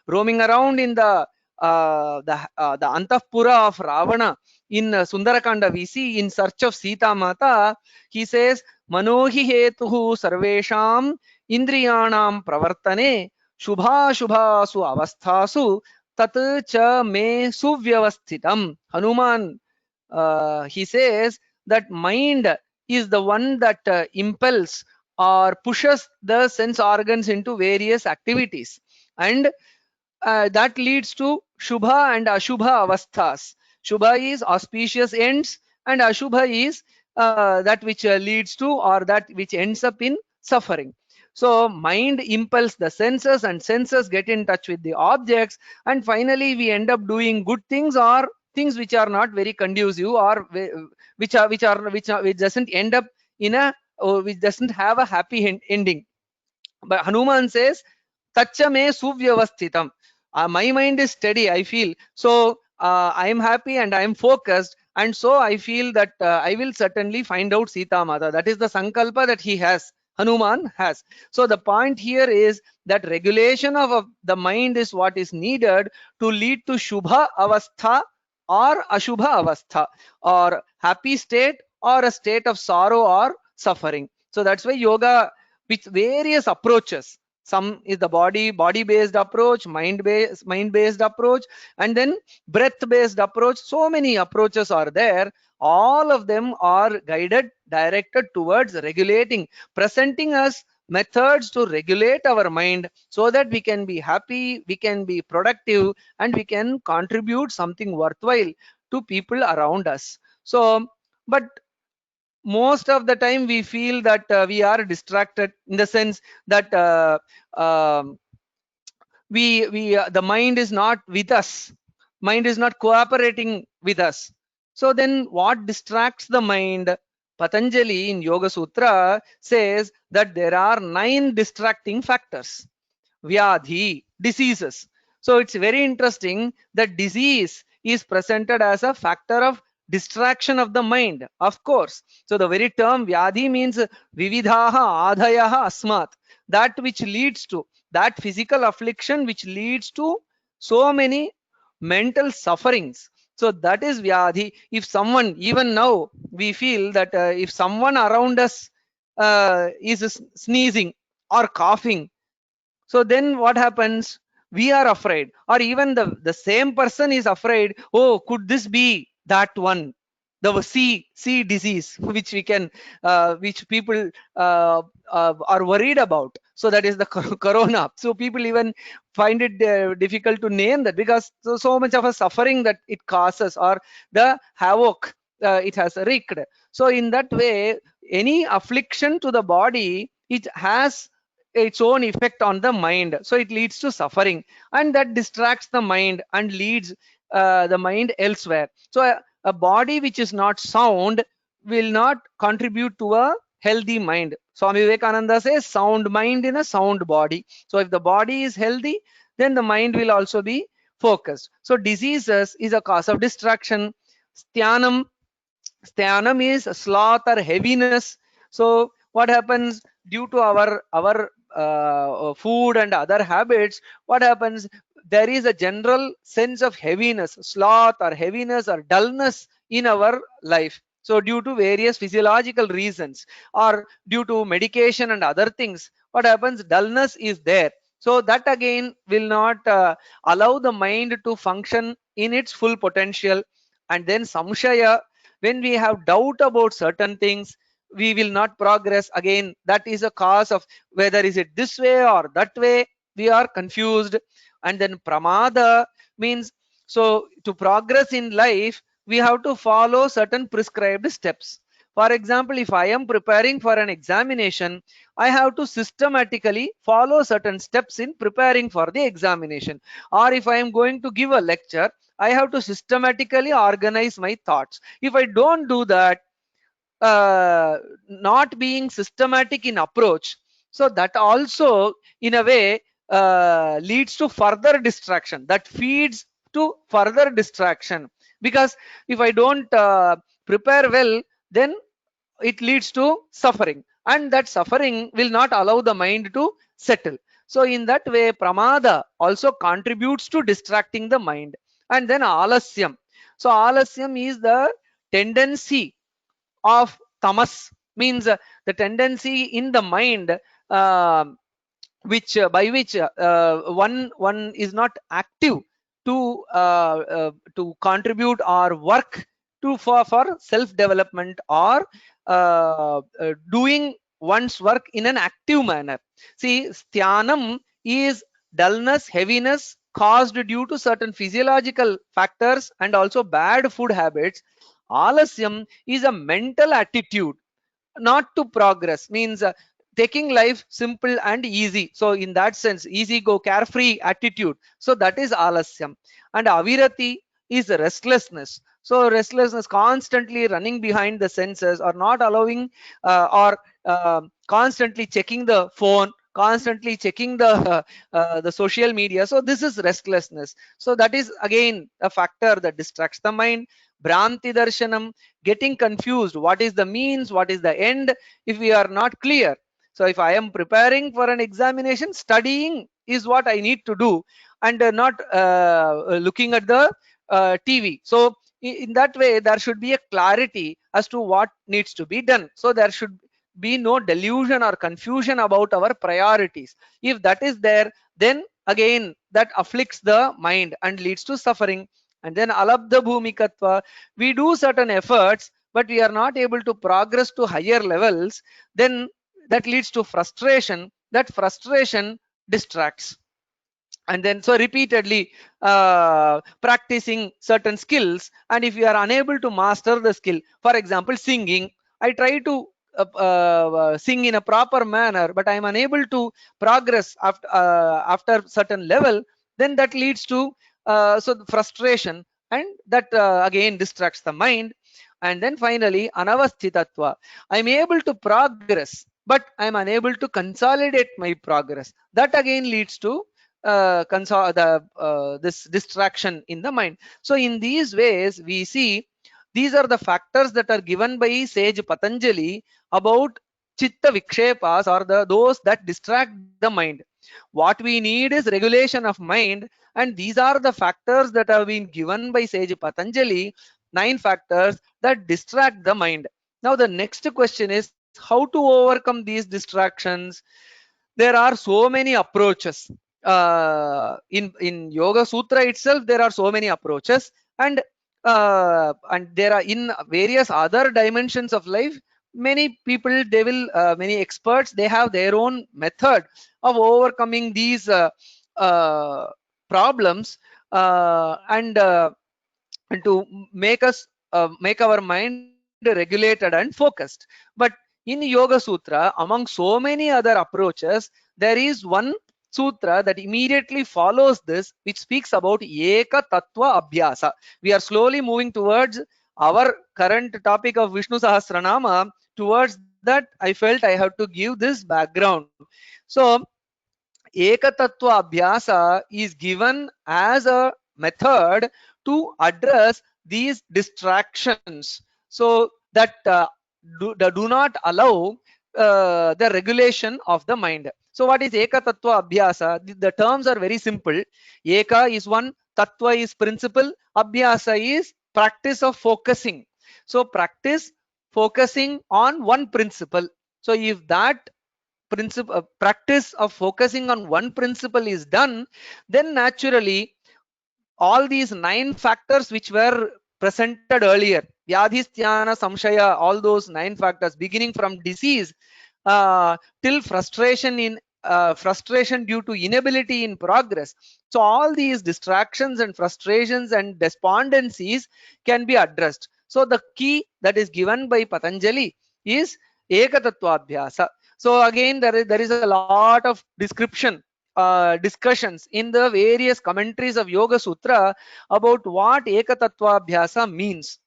roaming around in the Antapura of Ravana, in Sundarakanda, we see in search of Sita Mata, he says, Manohi hetuhu sarvesham indriyanam pravartane shubha shubhasu avasthasu tat cha me suvyavasthitam. Hanuman, he says that mind is the one that impels or pushes the sense organs into various activities, and that leads to shubha and ashubha avasthas. Shubha is auspicious ends, and ashubha is that which leads to, or that which ends up in suffering. So mind impels the senses, and senses get in touch with the objects, and finally we end up doing good things or things which are not very conducive, or which doesn't end up in a, which doesn't have a happy ending. But Hanuman says, Tacha me suvyavasthitam. My mind is steady, I feel. So I am happy and I am focused. And so I feel that I will certainly find out Sita Mata. That is the sankalpa that he has, Hanuman has. So the point here is that regulation of the mind is what is needed to lead to Shubha Avastha or Ashubha Avastha, or happy state or a state of sorrow or suffering. So that's why yoga, with various approaches, some is the body based approach, mind based approach, and then breath based approach. So many approaches are there. All of them are guided, directed towards regulating, presenting us methods to regulate our mind, so that we can be happy, we can be productive, and we can contribute something worthwhile to people around us. So, but most of the time we feel that we are distracted, in the sense that the mind is not with us, mind is not cooperating with us. So then what distracts the mind? Patanjali in Yoga Sutra says that there are 9 distracting factors. Vyadhi, diseases. So it's very interesting that disease is presented as a factor of distraction of the mind, of course. So the very term Vyadhi means Vividhaha Adhayaha Asmat, that which leads to, that physical affliction which leads to so many mental sufferings. So that is Vyadhi. If someone, even now we feel that if someone around us is sneezing or coughing, so then what happens? We are afraid, or even the same person is afraid. Oh, could this be that one, the C disease, which we can, which people are worried about? So that is the corona. So people even find it difficult to name that, because so much of a suffering that it causes, or the havoc it has wreaked. So in that way, any affliction to the body, it has its own effect on the mind, so it leads to suffering, and that distracts the mind and leads the mind elsewhere. So a body which is not sound will not contribute to a healthy mind. Swami Vivekananda says sound mind in a sound body. So if the body is healthy, then the mind will also be focused. So diseases is a cause of distraction. Styanam, styanam is sloth or heaviness. So what happens due to our food and other habits? What happens? There is a general sense of heaviness, sloth or heaviness or dullness in our life. So due to various physiological reasons or due to medication and other things, what happens? Dullness is there. So that again will not allow the mind to function in its full potential. And then samshaya, when we have doubt about certain things, we will not progress. Again, that is a cause of whether is it this way or that way, we are confused. And then pramada means, so to progress in life, we have to follow certain prescribed steps. For example, if I am preparing for an examination, I have to systematically follow certain steps in preparing for the examination. Or if I am going to give a lecture, I have to systematically organize my thoughts. If I don't do that, not being systematic in approach, so that also in a way leads to further distraction, that feeds to further distraction. Because if I don't prepare well, then it leads to suffering, and that suffering will not allow the mind to settle. So in that way, pramada also contributes to distracting the mind. And then alasyam, so alasyam is the tendency of tamas, means the tendency in the mind, uh, which by which one is not active to contribute or work to for self development or doing one's work in an active manner. See, styanam is dullness, heaviness caused due to certain physiological factors and also bad food habits. Alasyam is a mental attitude not to progress, means taking life simple and easy. So in that sense, easy go, carefree attitude. So that is alasyam. And avirati is restlessness. So restlessness, constantly running behind the senses or not allowing or constantly checking the phone, constantly checking the social media. So this is restlessness. So that is again a factor that distracts the mind. Bhranti darshanam, getting confused, what is the means, what is the end, if we are not clear. So if I am preparing for an examination, studying is what I need to do, and not looking at the TV. So in that way, there should be a clarity as to what needs to be done. So there should be no delusion or confusion about our priorities. If that is there, then again that afflicts the mind and leads to suffering. And then alabdha bhumikatva, we do certain efforts but we are not able to progress to higher levels, then that leads to frustration. That frustration distracts. And then so repeatedly practicing certain skills, and if you are unable to master the skill, for example singing, I try to sing in a proper manner, but I am unable to progress after certain level, then that leads to so the frustration, and that again distracts the mind. And then finally anavasthitatva, I am able to progress but I am unable to consolidate my progress. That again leads to this distraction in the mind. So in these ways we see these are the factors that are given by sage Patanjali about chitta vikshepas, or those that distract the mind. What we need is regulation of mind, and these are the factors that have been given by sage Patanjali, 9 factors that distract the mind. Now the next question is how to overcome these distractions. There are so many approaches in Yoga Sutra itself. There are so many approaches, and there are in various other dimensions of life, many people, they will many experts, they have their own method of overcoming these problems, and to make us make our mind regulated and focused. But in Yoga Sutra, among so many other approaches, there is one sutra that immediately follows this, which speaks about Eka Tattva Abhyasa. We are slowly moving towards our current topic of Vishnu Sahasranama, towards the that I felt I have to give this background. So Ekatattva Abhyasa is given as a method to address these distractions, so that do not allow the regulation of the mind. So what is Ekatattva Abhyasa? The terms are very simple. Eka is one, Tattva is principle, Abhyasa is practice of focusing. So practice focusing on one principle. So if that practice of focusing on one principle is done, then naturally all these 9 factors which were presented earlier, vyadhisthana samshaya, all those 9 factors beginning from disease till frustration due to inability in progress. So all these distractions and frustrations and despondencies can be addressed. So the key that is given by Patanjali is Ekatattva. So again, there is a lot of description, discussions in the various commentaries of Yoga Sutra about what Ekatattva means.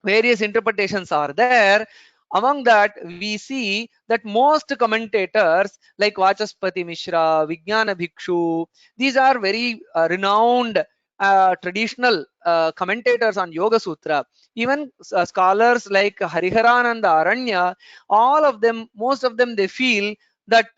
Various interpretations are there. Among that, we see that most commentators like Vachaspati Mishra, Vijnana Bhikshu, these are very renowned traditional commentators on Yoga Sutra. Even scholars like Hariharananda Aranya, all of them, most of them, they feel that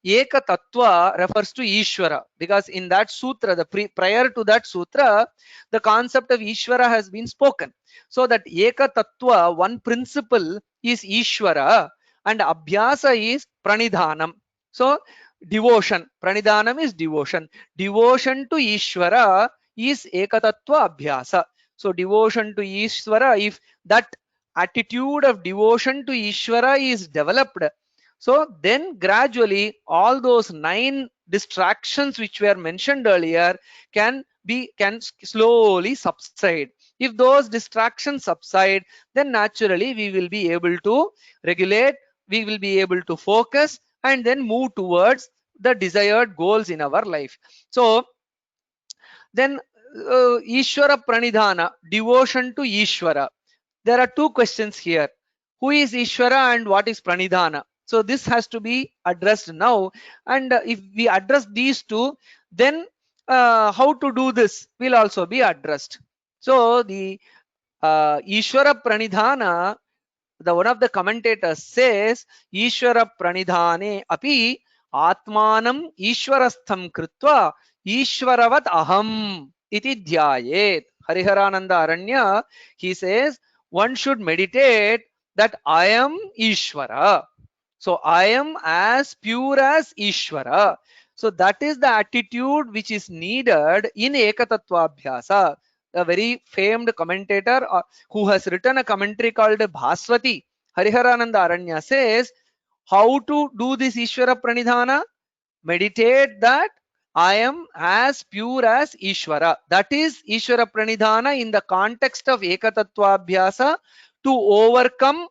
Eka Tattva refers to Ishvara, because in that sutra, prior to that sutra, the concept of Ishvara has been spoken. So that Eka Tattva, one principle, is Ishvara, and Abhyasa is Pranidhanam. So devotion, Pranidhanam is devotion. Devotion to Ishvara is Eka Tattva Abhyasa. So devotion to Ishvara, if that attitude of devotion to Ishvara is developed, so then gradually all those 9 distractions which were mentioned earlier can slowly subside. If those distractions subside, then naturally we will be able to regulate, we will be able to focus, and then move towards the desired goals in our life. So then Ishvara Pranidhana, devotion to Ishvara. There are 2 questions here. Who is Ishvara and what is Pranidhana? So this has to be addressed now. And if we address these 2, then how to do this will also be addressed. So the Ishvara Pranidhana, one of the commentators says, Ishvara Pranidhane api Atmanam Ishvarastham Kritva Ishvaravat Aham iti dhyayet. Hariharananda Aranya, he says, one should meditate that I am Ishvara. So I am as pure as Ishvara. So that is the attitude which is needed in Ekatattva Abhyasa. A very famed commentator who has written a commentary called Bhaswati, Hariharananda Aranya, says, how to do this Ishvara Pranidhana? Meditate that I am as pure as Ishvara. That is Ishvara Pranidhana in the context of Ekatattva Abhyasa, to overcome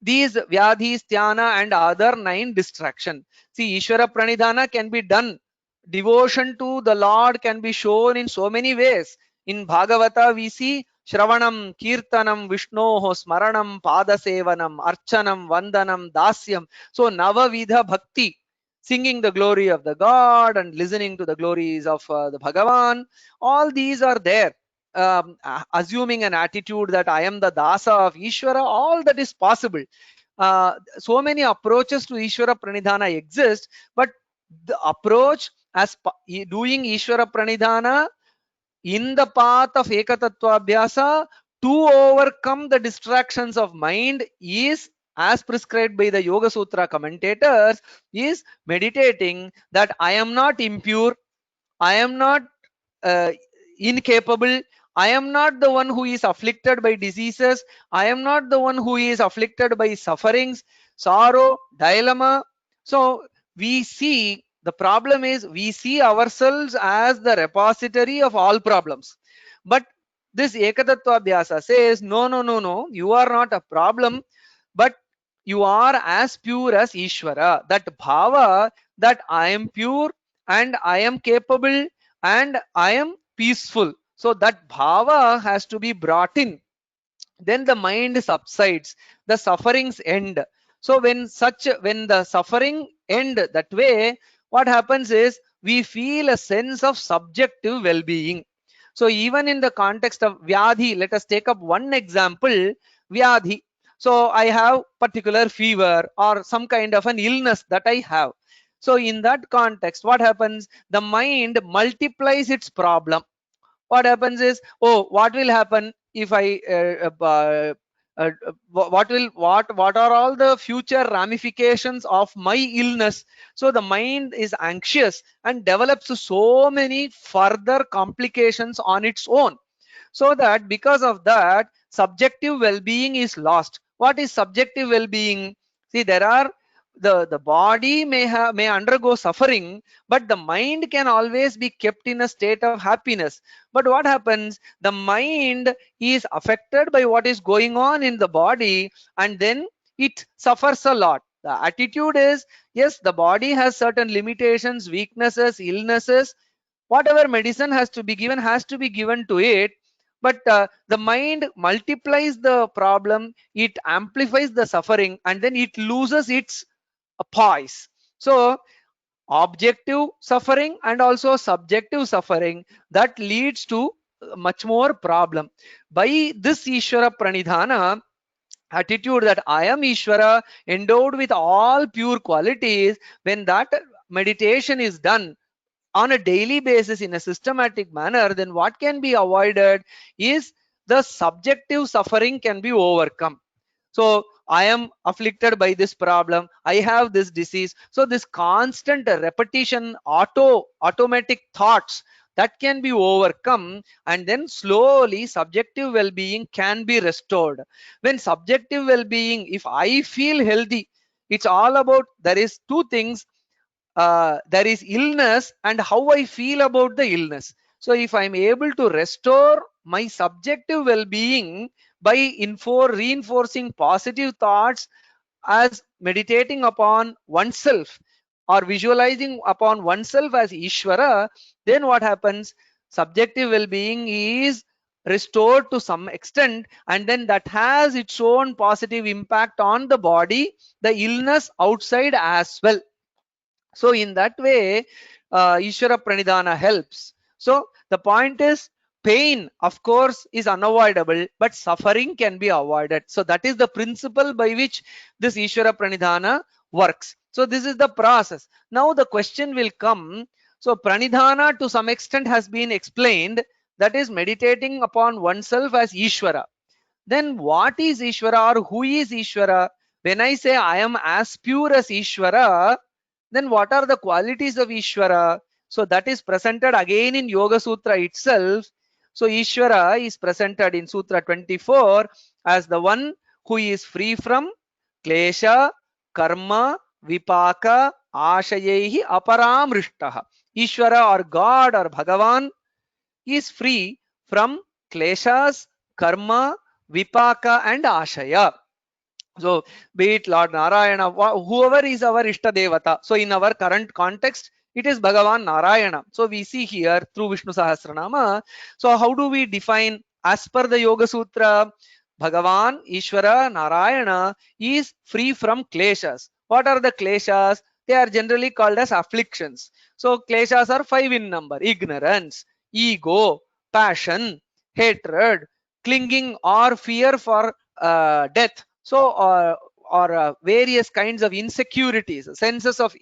these vyadhis, dhyana, and other 9 distractions. See, Ishvara Pranidhana can be done. Devotion to the Lord can be shown in so many ways. In Bhagavata, we see Shravanam, Kirtanam, Vishnoho, Smaranam, Padasevanam, Archanam, Vandanam, Dasyam. So Navavidha Bhakti, singing the glory of the God and listening to the glories of the Bhagavan. All these are there. Assuming an attitude that I am the Dasa of Ishvara, all that is possible. So many approaches to Ishvara Pranidhana exist, but the approach as doing Ishvara Pranidhana in the path of Ekatattva Abhyasa to overcome the distractions of mind is, as prescribed by the Yoga Sutra commentators, is meditating that I am not impure, I am not incapable, I am not the one who is afflicted by diseases, I am not the one who is afflicted by sufferings, sorrow, dilemma. So we see, the problem is we see ourselves as the repository of all problems. But this Ekatattva Abhyasa says, no, you are not a problem, but you are as pure as Ishvara. That bhava, that I am pure and I am capable and I am peaceful. So that bhava has to be brought in. Then the mind subsides, the sufferings end. So when the suffering end that way, what happens is we feel a sense of subjective well-being. So even in the context of vyadhi, let us take up one example, vyadhi. So I have particular fever or some kind of an illness that I have. So in that context, what happens? The mind multiplies its problem. What happens is, oh, what will happen if I what are all the future ramifications of my illness? So the mind is anxious and develops so many further complications on its own, so that because of that subjective well-being is lost. What is subjective well-being? See, there are the body may undergo suffering, but the mind can always be kept in a state of happiness. But what happens? The mind is affected by what is going on in the body, and then it suffers a lot. The attitude is, yes, the body has certain limitations, weaknesses, illnesses. Whatever medicine has to be given to it, but the mind multiplies the problem, it amplifies the suffering, and then it loses its poise. So objective suffering and also subjective suffering, that leads to much more problem. By this Ishvara Pranidhana attitude, that I am Ishvara endowed with all pure qualities, when that meditation is done on a daily basis in a systematic manner, then what can be avoided is the subjective suffering can be overcome. So I am afflicted by this problem, I have this disease. So this constant repetition, automatic thoughts, that can be overcome, and then slowly subjective well-being can be restored. When subjective well-being, if I feel healthy, it's all about, there is two things, there is illness and how I feel about the illness. So if I'm able to restore my subjective well-being by reinforcing positive thoughts, as meditating upon oneself or visualizing upon oneself as Ishvara, then what happens? Subjective well-being is restored to some extent, and then that has its own positive impact on the body, the illness outside as well. So in that way, Ishvara Pranidhana helps. So the point is, pain of course is unavoidable, but suffering can be avoided. So that is the principle by which this Ishvara Pranidhana works. So this is the process. Now the question will come. So Pranidhana to some extent has been explained, that is meditating upon oneself as Ishvara. Then what is Ishvara, or who is Ishvara? When I say I am as pure as Ishvara, then what are the qualities of Ishvara? So that is presented again in Yoga Sutra itself. So Ishvara is presented in Sutra 24 as the one who is free from klesha, karma, vipaka, ashayehi aparamrishtaha. Ishvara or God or Bhagavan is free from kleshas, karma, vipaka and ashaya. So be it Lord Narayana, whoever is our Ishta Devata. So in our current context, it is Bhagavan Narayana. So we see here through Vishnu Sahasranama. So how do we define as per the Yoga Sutra? Bhagavan, Ishvara, Narayana is free from kleshas. What are the kleshas? They are generally called as afflictions. So kleshas are 5 in number: ignorance, ego, passion, hatred, clinging or fear for death. So or various kinds of insecurities, sense of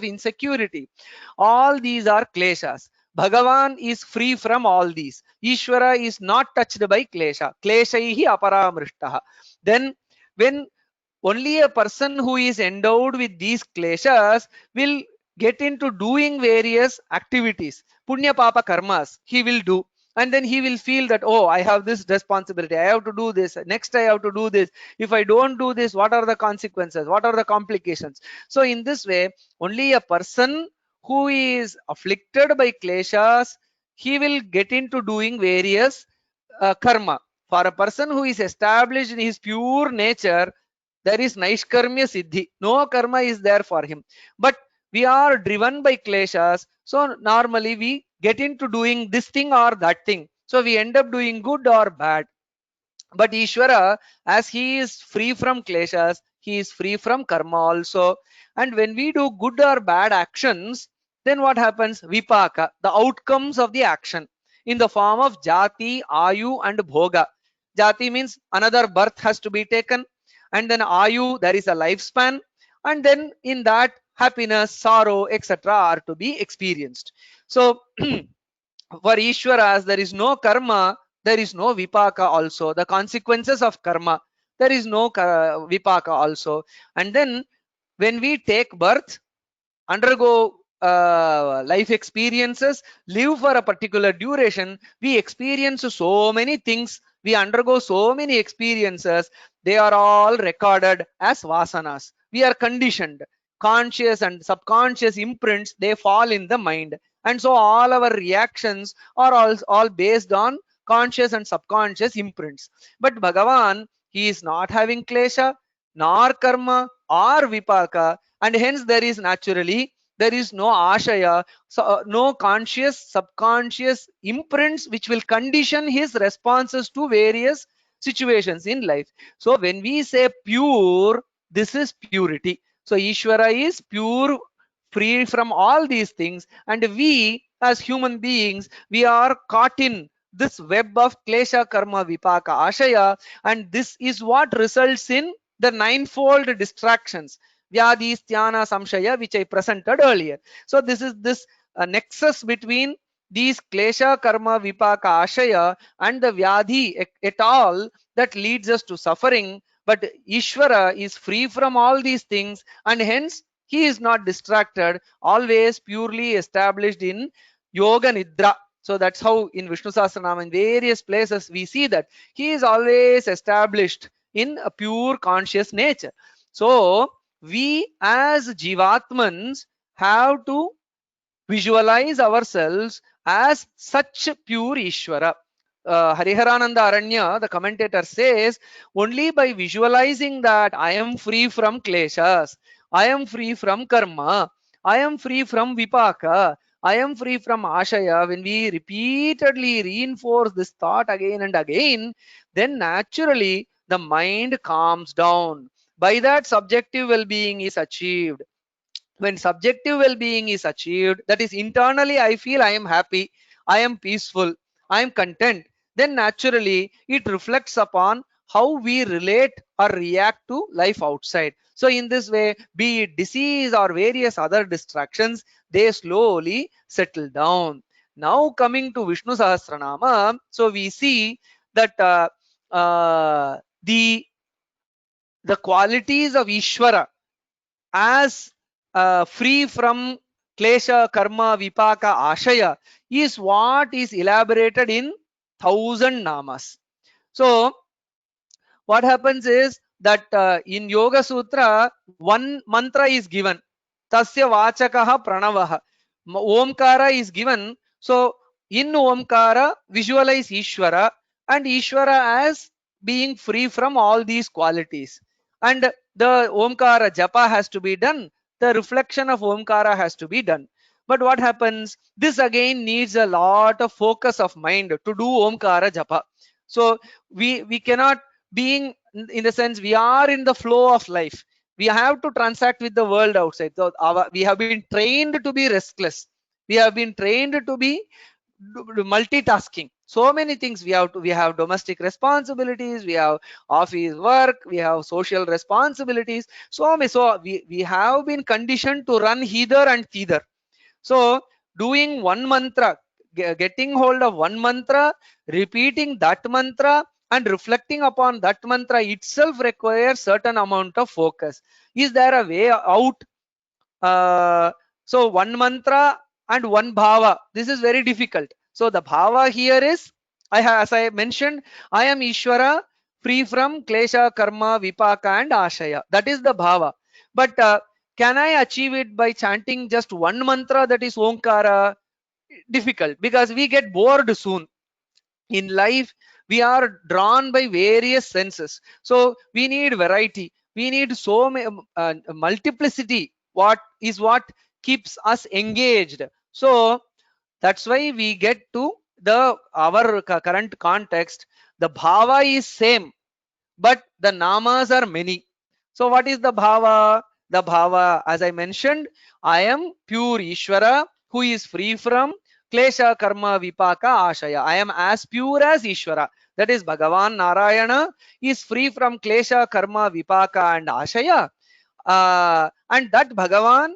insecurity. All these are kleshas. Bhagavan is free from all these. Ishvara is not touched by klesha. Kleshaihi aparamrishtaha. Then when only a person who is endowed with these kleshas will get into doing various activities, punya papa karmas he will do, and then he will feel that, oh, I have this responsibility, I have to do this, next I have to do this, if I don't do this, what are the consequences, what are the complications? So in this way, only a person who is afflicted by kleshas, he will get into doing various karma. For a person who is established in his pure nature, there is naishkarmya siddhi, no karma is there for him. But we are driven by kleshas, so normally we get into doing this thing or that thing, so we end up doing good or bad. But Ishvara, as he is free from kleshas, he is free from karma also. And when we do good or bad actions, then what happens? Vipaka, the outcomes of the action in the form of jati, ayu and bhoga. Jati means another birth has to be taken, and then ayu, there is a lifespan, and then in that happiness, sorrow, etc. are to be experienced. So for Ishwaras, there is no karma, there is no vipaka also. The consequences of karma, there is no vipaka also. And then when we take birth, undergo life experiences, live for a particular duration, we experience so many things, we undergo so many experiences, they are all recorded as vasanas. We are conditioned. Conscious and subconscious imprints, they fall in the mind. And so all our reactions are all based on conscious and subconscious imprints. But Bhagavan, he is not having klesha, nor karma, or vipaka, and hence there is naturally, there is no ashaya, so no conscious subconscious imprints which will condition his responses to various situations in life. So when we say pure, this is purity. So Ishvara is pure, free from all these things, and we as human beings, we are caught in this web of klesha, karma, vipaka, ashaya, and this is what results in the ninefold distractions, vyadhi, sthana, samshaya, which I presented earlier. So this is this nexus between these klesha, karma, vipaka, ashaya and the vyadhi et al that leads us to suffering. But Ishvara is free from all these things, and hence he is not distracted, always purely established in yoga nidra. So that's how in Vishnu Sahasranama in various places we see that he is always established in a pure conscious nature. So we as Jivatmans have to visualize ourselves as such pure Ishvara. Hariharananda Aranya, the commentator, says only by visualizing that I am free from kleshas, I am free from karma, I am free from vipaka, I am free from ashaya, when we repeatedly reinforce this thought again and again, then naturally the mind calms down. By that, subjective well-being is achieved. When subjective well-being is achieved, that is internally I feel I am happy, I am peaceful, I am content, then naturally it reflects upon how we relate or react to life outside. So in this way, be it disease or various other distractions, they slowly settle down. Now coming to Vishnu Sahasranama, so we see that the qualities of Ishvara as free from klesha, karma, vipaka, ashaya is what is elaborated in 1000 namas. So what happens is that in Yoga Sutra, one mantra is given. Tasya vachakaha pranavaha. Omkara is given. So in Omkara, visualize Ishvara, and Ishvara as being free from all these qualities. And the Omkara japa has to be done. The reflection of Omkara has to be done. But what happens? This again needs a lot of focus of mind to do Omkara japa. So we cannot, being in the sense we are in the flow of life, we have to transact with the world outside. So we have been trained to be restless, we have been trained to be multitasking, so many things we have domestic responsibilities, we have office work, we have social responsibilities, so we have been conditioned to run hither and thither. So doing one mantra, getting hold of one mantra, repeating that mantra and reflecting upon that mantra itself requires certain amount of focus. Is there a way out? So one mantra and one bhava, this is very difficult. So the bhava here is, as I mentioned, I am Ishvara, free from klesha, karma, vipaka and ashaya. That is the bhava. But can I achieve it by chanting just one mantra, that is Omkara? Difficult, because we get bored soon. In life, we are drawn by various senses. So we need variety. We need so many multiplicity. What keeps us engaged? So that's why we get to our current context. The bhava is same, but the namas are many. So what is the bhava? The bhava, as I mentioned, I am pure Ishvara who is free from klesha, karma, vipaka, ashaya. I am as pure as Ishvara. That is, Bhagavan Narayana is free from klesha, karma, vipaka and ashaya. And that Bhagavan,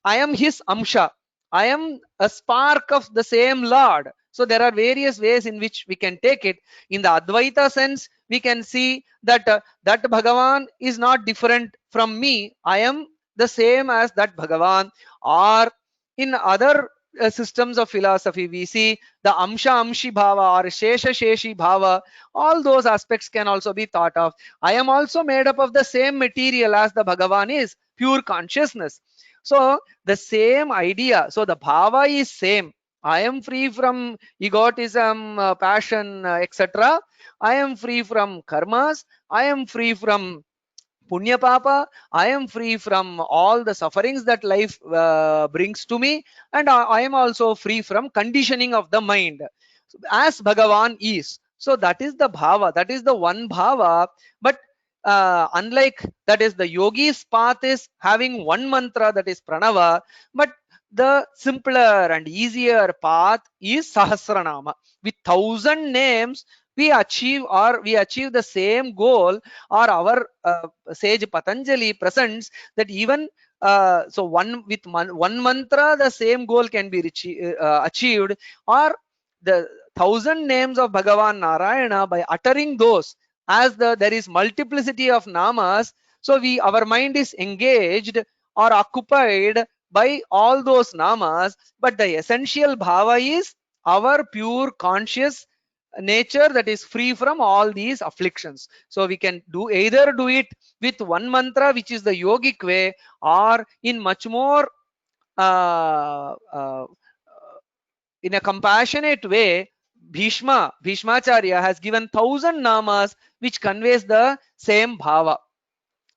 I am his amsha. I am a spark of the same Lord. So there are various ways in which we can take it. In the Advaita sense, we can see that that Bhagavan is not different from me. I am the same as that Bhagavan. Or in other systems of philosophy, we see the Amsha Amshi Bhava or Shesha Sheshi Bhava. All those aspects can also be thought of. I am also made up of the same material as the Bhagavan is, pure consciousness. So the same idea, so the bhava is same. I am free from egotism, passion, etc. I am free from karmas. I am free from punya papa. I am free from all the sufferings that life brings to me, and I am also free from conditioning of the mind as Bhagavan is. So that is the bhava, that is the one bhava. But unlike that, is the yogi's path is having one mantra, that is pranava, but the simpler and easier path is sahasranama. With 1,000 names we achieve the same goal. Or our sage Patanjali presents that even so one mantra the same goal can be achieved, or the 1,000 names of Bhagavan Narayana, by uttering those, as there is multiplicity of namas, so our mind is engaged or occupied by all those namas, but the essential bhava is our pure conscious nature that is free from all these afflictions. So we can either do it with one mantra, which is the yogic way, or in much more in a compassionate way. Bhishmacharya has given 1,000 namas which conveys the same bhava.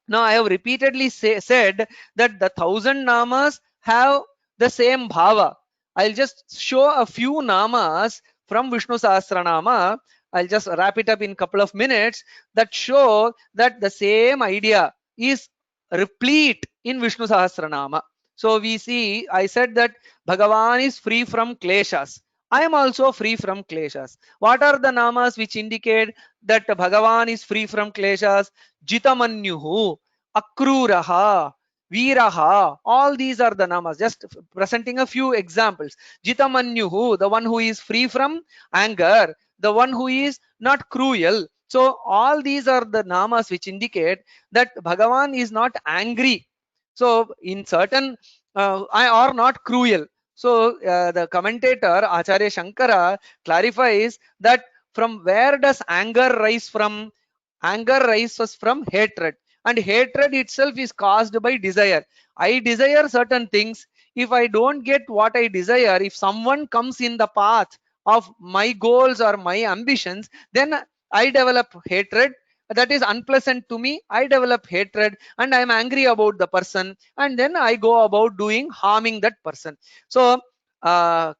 Now I have repeatedly said that the 1,000 namas have the same bhava. I'll just show a few namas from Vishnu Sahasranama. I'll just wrap it up in a couple of minutes, that show that the same idea is replete in Vishnu Sahasranama. So we see, I said that Bhagavan is free from kleshas. I am also free from kleshas. What are the namas which indicate that Bhagavan is free from kleshas? Jitamanyuhu, Akruraha, Veeraha. All these are the namas. Just presenting a few examples. Jitamanyuhu, the one who is free from anger, the one who is not cruel. So all these are the namas which indicate that Bhagavan is not angry. So in certain or not cruel. So the commentator Acharya Shankara clarifies that from where does anger rise from? Anger rises from hatred, and hatred itself is caused by desire. I desire certain things. If I don't get what I desire, if someone comes in the path of my goals or my ambitions, then I develop hatred. That is unpleasant to me. I develop hatred and I am angry about the person, and then I go about harming that person. So the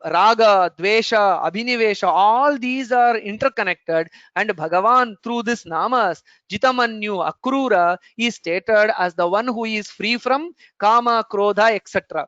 raga, dvesha, abhinivesha, all these are interconnected, and Bhagavan through this namas, Jitamanyu, Akrura, is stated as the one who is free from kama, krodha, etc.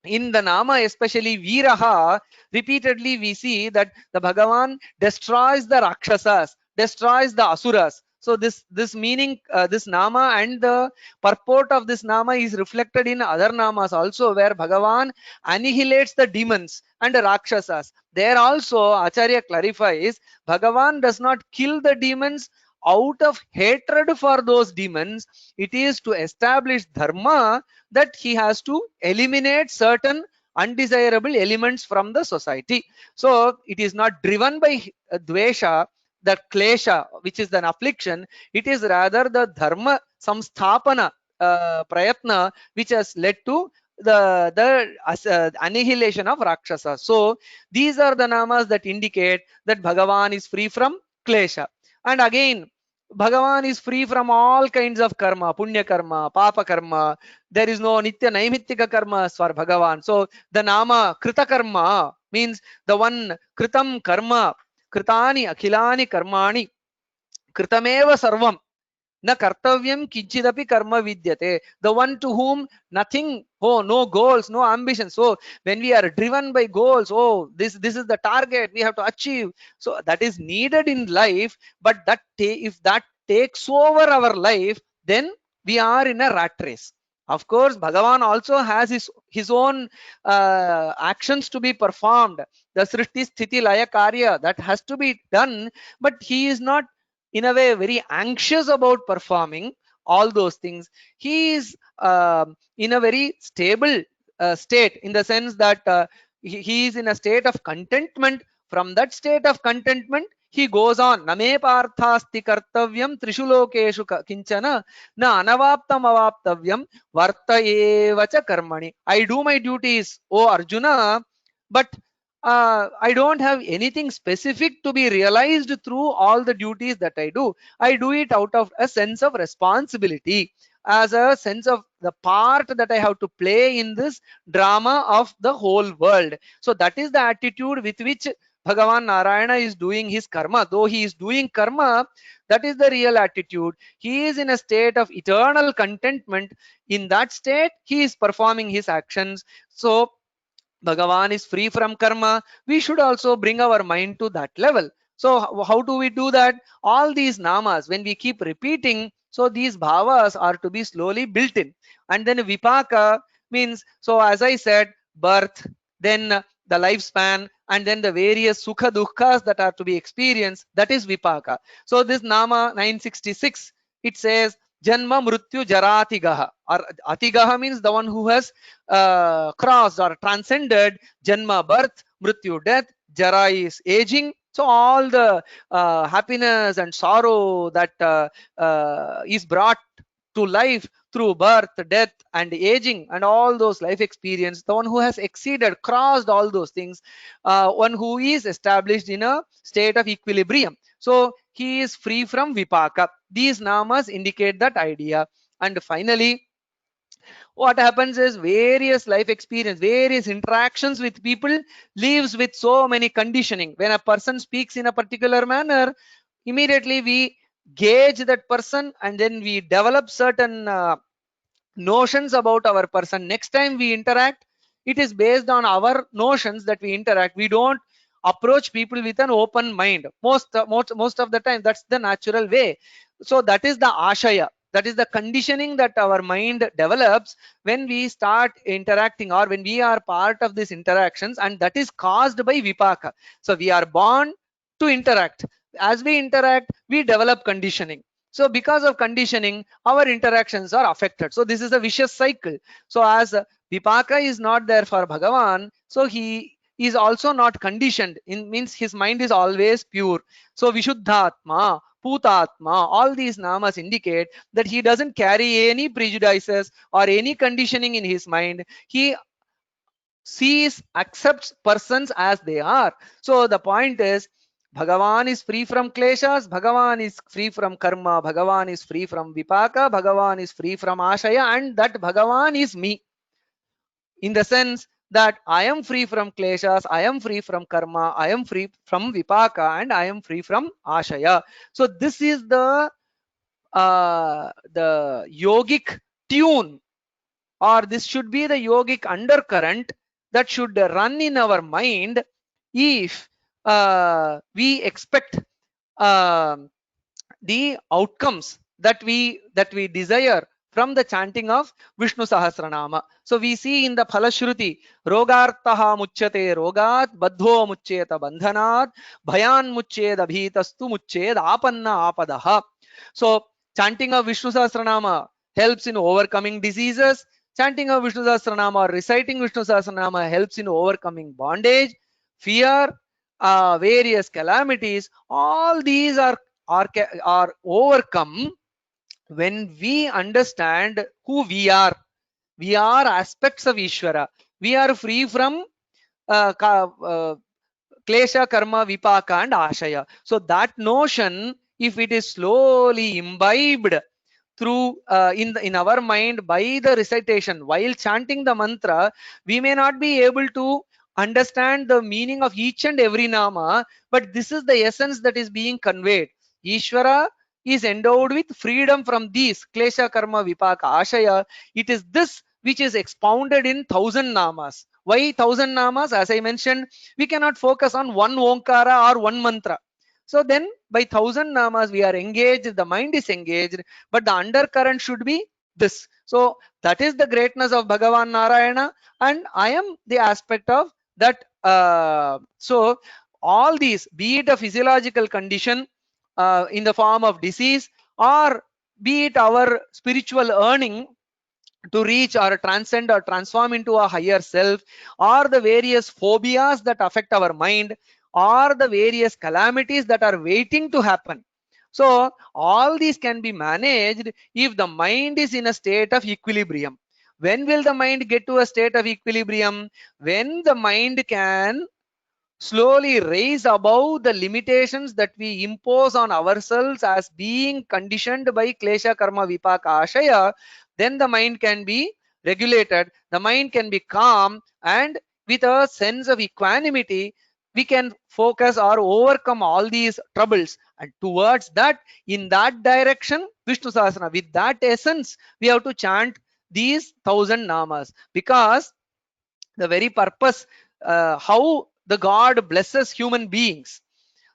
In the nama, especially Veeraha, repeatedly we see that the Bhagavan destroys the Rakshasas, destroys the Asuras. So this meaning, this nama and the purport of this nama is reflected in other namas also, where Bhagavan annihilates the demons and the Rakshasas. There also Acharya clarifies, Bhagavan does not kill the demons out of hatred for those demons. It is to establish dharma that he has to eliminate certain undesirable elements from the society. So it is not driven by dvesha, the klesha, which is an affliction. It is rather the dharma samsthapana prayatna which has led to the annihilation of Rakshasa. So these are the namas that indicate that Bhagavan is free from klesha. And again, Bhagavan is free from all kinds of karma, punya karma, papa karma. There is no nitya naimittika karma for Bhagavan. So the nama krita karma means the one kritam karma, kritani akhilani karmani, kritameva sarvam. na kartavyam kinchidapi karma vidyate. The one to whom nothing, oh, no goals, no ambition. So when we are driven by goals, oh, this is the target we have to achieve. So that is needed in life, but if that takes over our life, then we are in a rat race. Of course, Bhagavan also has his own actions to be performed. The Srishti Sthiti Laya Karya that has to be done, but he is not in a way very anxious about performing all those things. He is in a very stable state, in the sense that he is in a state of contentment. From that state of contentment, he goes on. Name parthasti kartavyam trishu lokeshu kinchana na anavaptam avaptavyam varta evacha karmani. I do my duties, O Arjuna, but I don't have anything specific to be realized through all the duties that I do. I do it out of a sense of responsibility, as a sense of the part that I have to play in this drama of the whole world. So that is the attitude with which Bhagavan Narayana is doing his karma. Though he is doing karma, that is the real attitude. He is in a state of eternal contentment. In that state, he is performing his actions. So Bhagavan is free from karma. We should also bring our mind to that level. So how do we do that? All these namas, when we keep repeating, so these bhavas are to be slowly built in. And then vipaka means, so as I said, birth, then the lifespan, and then the various sukha dukkhas that are to be experienced. That is vipaka. So this nama 966, it says Janma Mrityu Jaratigaha. Or Atigaha means the one who has crossed or transcended Janma, birth, Mrityu, death, Jara is aging. So all the happiness and sorrow that is brought to life through birth, death, and aging, and all those life experience, the one who has exceeded, crossed all those things, one who is established in a state of equilibrium. So he is free from vipaka. These namas indicate that idea. And finally, what happens is various life experience, various interactions with people leaves with so many conditioning. When a person speaks in a particular manner, immediately we gauge that person, and then we develop certain notions about our person. Next time we interact, it is based on our notions that we interact. We don't approach people with an open mind most of the time. That's the natural way. So that is the ashaya, that is the conditioning that our mind develops when we start interacting, or when we are part of these interactions, and that is caused by vipaka. So we are born to interact. As we interact, we develop conditioning. So because of conditioning, our interactions are affected. So this is a vicious cycle. So as vipaka is not there for Bhagavan, so he is also not conditioned. In means his mind is always pure. So Vishuddhatma, Putatma, all these namas indicate that he doesn't carry any prejudices or any conditioning in his mind. He sees, accepts persons as they are. So the point is, Bhagavan is free from kleshas, Bhagavan is free from karma, Bhagavan is free from vipaka, Bhagavan is free from ashaya, and that Bhagavan is me. In the sense that I am free from kleshas, I am free from karma, I am free from vipaka, and I am free from ashaya. So this is the yogic tune, or this should be the yogic undercurrent that should run in our mind if we expect the outcomes that we desire from the chanting of Vishnu Sahasranama. So we see in the Phalashruti, Rogartaha muchyate rogat, Baddho muchyeta bandhanat, Bhayan muchyed abhitastu muchyed apanna apadaha. So chanting of Vishnu Sahasranama helps in overcoming diseases. Chanting of Vishnu Sahasranama or reciting Vishnu Sahasranama helps in overcoming bondage, fear, various calamities. All these are overcome when we understand who we are. We are aspects of Ishvara. We are free from klesha, karma, vipaka, and ashaya. So that notion, if it is slowly imbibed through in our mind by the recitation while chanting the mantra, we may not be able to understand the meaning of each and every nama, but this is the essence that is being conveyed. Ishvara is endowed with freedom from these klesha karma vipaka ashaya. It is this which is expounded in 1000 namas. Why 1000 namas? As I mentioned, we cannot focus on one onkara or one mantra. So then by 1000 namas we are engaged, the mind is engaged, but the undercurrent should be this. So that is the greatness of Bhagavan Narayana, and I am the aspect of that. So all these, be it a physiological condition in the form of disease, or be it our spiritual earning to reach or transcend or transform into a higher self, or the various phobias that affect our mind, or the various calamities that are waiting to happen. So all these can be managed if the mind is in a state of equilibrium. When will the mind get to a state of equilibrium? When the mind can slowly raise above the limitations that we impose on ourselves as being conditioned by klesha karma vipaka ashaya, then the mind can be regulated, the mind can be calm, and with a sense of equanimity we can focus or overcome all these troubles. And towards that, in that direction, Vishnu Sahasrana, with that essence, we have to chant these 1000 namas, because the very purpose, how the God blesses human beings.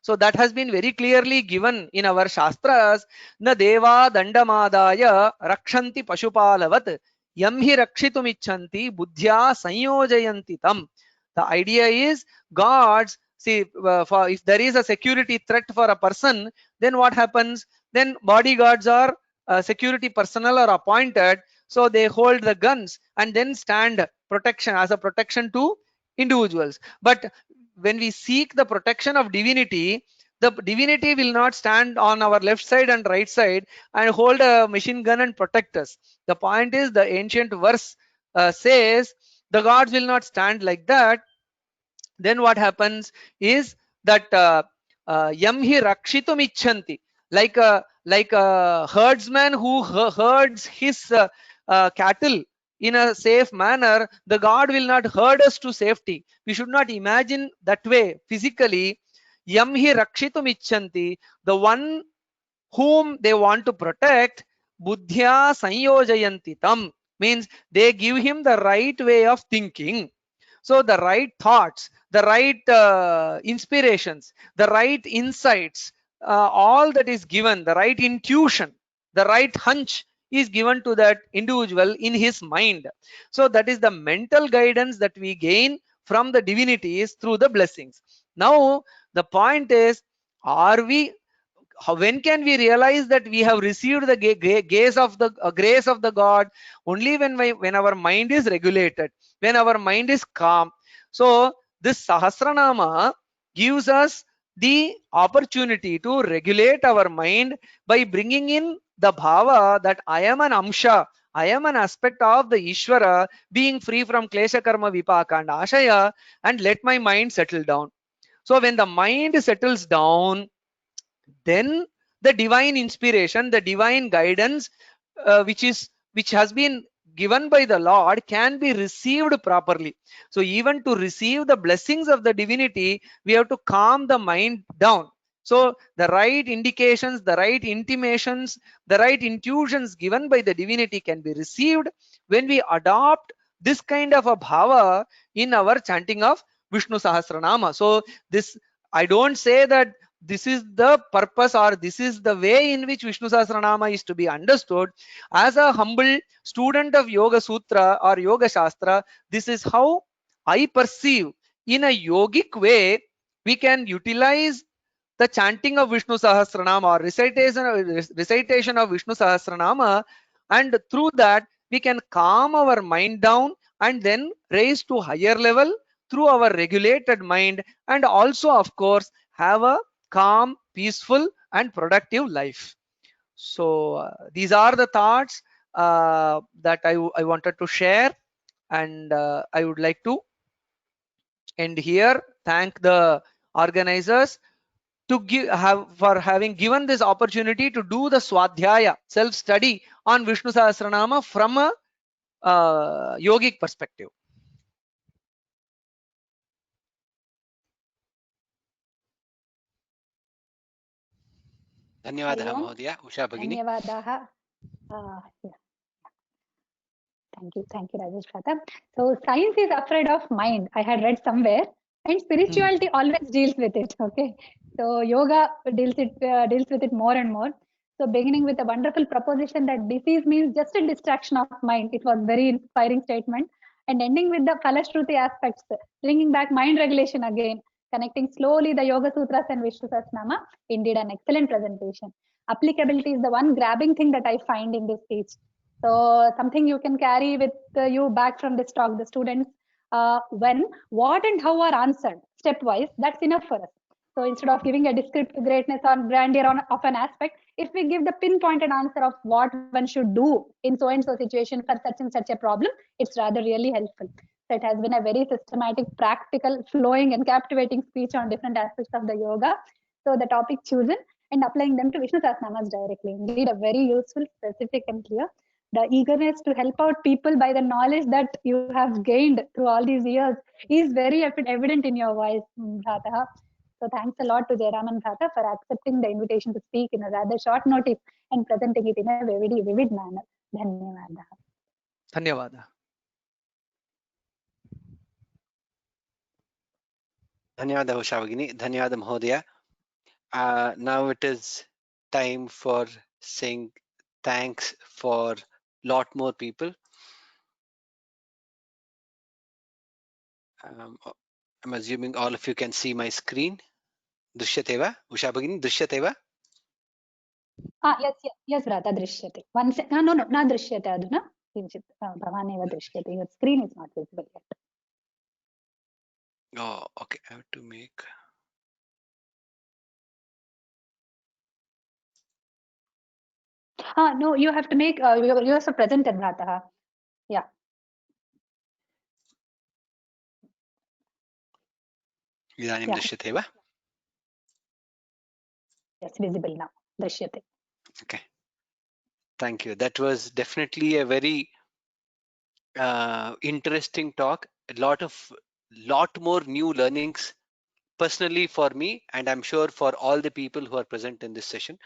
So that has been very clearly given in our Shastras. Na deva dandamadaya rakshanti pashupalavat yam hi rakshitum icchanti buddhya sanyojayanti tam. The idea is gods, see, for if there is a security threat for a person, then what happens? Then bodyguards or security personnel are appointed, so they hold the guns and then stand protection as a protection to individuals. But when we seek the protection of divinity, the divinity will not stand on our left side and right side and hold a machine gun and protect us. The point is, the ancient verse says the gods will not stand like that. Then what happens is that yam hi rakshitum icchanti, like a herdsman who herds his cattle in a safe manner, the god will not herd us to safety. We should not imagine that way physically. Yam hi rakshitum icchanti, the one whom they want to protect, buddhya sanyojayanti tam, means they give him the right way of thinking. So the right thoughts, the right inspirations, the right insights, all that is given, the right intuition, the right hunch is given to that individual in his mind. So that is the mental guidance that we gain from the divinities through the blessings. Now the point is, are we, when can we realize that we have received the gaze of the grace of the God? Only when our mind is regulated, when our mind is calm. So this Sahasranama gives us the opportunity to regulate our mind by bringing in the bhava that I am an amsha, I am an aspect of the Ishvara, being free from klesha karma vipaka and ashaya, and let my mind settle down. So when the mind settles down, then the divine inspiration, the divine guidance, which has been given by the Lord, can be received properly. So even to receive the blessings of the divinity, we have to calm the mind down. So the right indications, the right intimations, the right intuitions given by the divinity can be received when we adopt this kind of a bhava in our chanting of Vishnu Sahasranama. So this, I don't say that this is the purpose or this is the way in which Vishnu Sahasranama is to be understood. As a humble student of Yoga Sutra or Yoga Shastra, this is how I perceive. In a yogic way, we can utilize the chanting of Vishnu Sahasranama or recitation of Vishnu Sahasranama, and through that we can calm our mind down and then raise to higher level through our regulated mind, and also of course have a calm, peaceful and productive life. So these are the thoughts that I wanted to share, and I would like to end here. Thank the organizers to for having given this opportunity to do the swadhyaya, self study on Vishnu Sahasranama from a yogic perspective. धन्यवादः हरि ओम्। महोदय. Usha Bhagini. धन्यवादाः. Yeah. Thank you, Rajesh Pratap. So science is afraid of mind. I had read somewhere, and spirituality always deals with it. Okay, so yoga deals with it more and more. So beginning with a wonderful proposition that disease means just a distraction of mind. It was very inspiring statement, and ending with the Falashruti aspects, bringing back mind regulation again, connecting slowly the Yoga Sutras and Vishnu Sahasranama. Indeed, an excellent presentation. Applicability is the one grabbing thing that I find in this speech. So something you can carry with you back from this talk, the students, when, what and how are answered stepwise, that's enough for us. So instead of giving a descriptive greatness or grandeur of an aspect, if we give the pinpointed answer of what one should do in so and so situation for such and such a problem, it's rather really helpful. So it has been a very systematic, practical, flowing and captivating speech on different aspects of the yoga. So the topic chosen and applying them to Vishnu Sahasranamas directly. Indeed, a very useful, specific and clear. The eagerness to help out people by the knowledge that you have gained through all these years is very evident in your voice, Bhrata. So thanks a lot to Jayaraman Bhrata for accepting the invitation to speak in a rather short notice and presenting it in a very vivid manner. Dhanyavada. Dhanyavada. Dhanyawada Usha Bhagini. Dhanyawada Mahodaya. Now it is time for saying thanks for lot more people. I'm assuming all of you can see my screen. Drishyate va? Usha Bhagini, drishyate va? Yes, Bhrata, drishyate. No, na drishyate aduna. Bhavaneva drishyate. Your screen is not visible yet. Oh, okay. I have to make. No, you have to make. You also presented, Bhrata. Yeah. Idanim Yeah. drishyate va? Yes, visible now. Drishyate. Okay. Thank you. That was definitely a very interesting talk. A lot more new learnings personally for me, and I'm sure for all the people who are present in this session.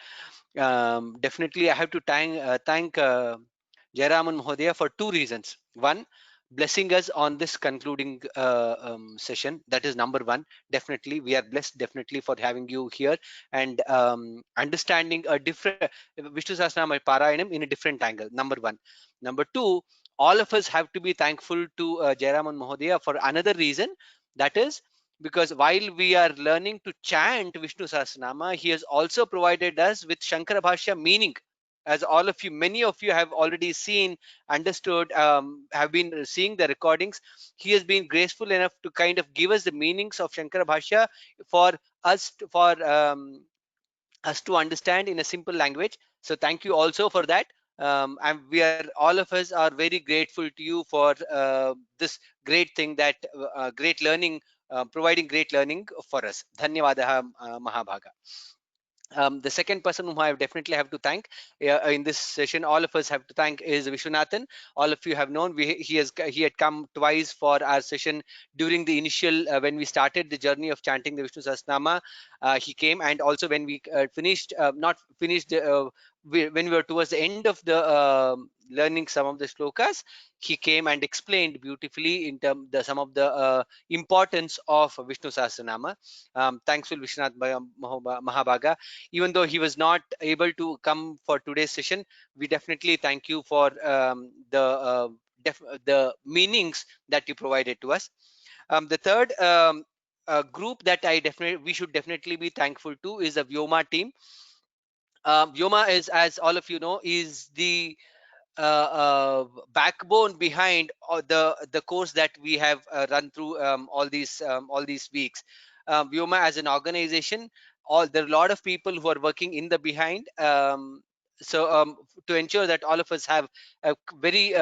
Definitely, I have to thank Jayaraman Mahodaya for two reasons. One, blessing us on this concluding session. That is number one. Definitely, we are blessed definitely for having you here and understanding a different Vishnu Sahasranama Parayanam in a different angle. Number one. Number two, all of us have to be thankful to Jayaraman Mahodaya for another reason. That is because while we are learning to chant Vishnu Sahasranama, he has also provided us with Shankara Bhashya meaning. As all of you, many of you have already seen, understood, have been seeing the recordings. He has been graceful enough to kind of give us the meanings of Shankara Bhashya for us to understand in a simple language. So thank you also for that. And all of us are very grateful to you for this great thing, that great learning, providing great learning for us. Dhanyavadaha Mahabhaga. The second person whom I definitely have to thank in this session, all of us have to thank, is Vishwanathan. All of you have known he had come twice for our session during the initial when we started the journey of chanting the Vishnu Sahasranama. He came, and also when we not finished when we were towards the end of the learning some of the shlokas, he came and explained beautifully in terms some of the importance of Vishnu Sahasranama. Thankful Vishwanath Mahabhaga. Even though he was not able to come for today's session, we definitely thank you for the meanings that you provided to us. The third group that we should definitely be thankful to is the Vyoma team. Vyoma is, as all of you know, is the backbone behind the course that we have run through all these weeks. Vyoma as an organization, there are a lot of people who are working in the behind. To ensure that all of us have a very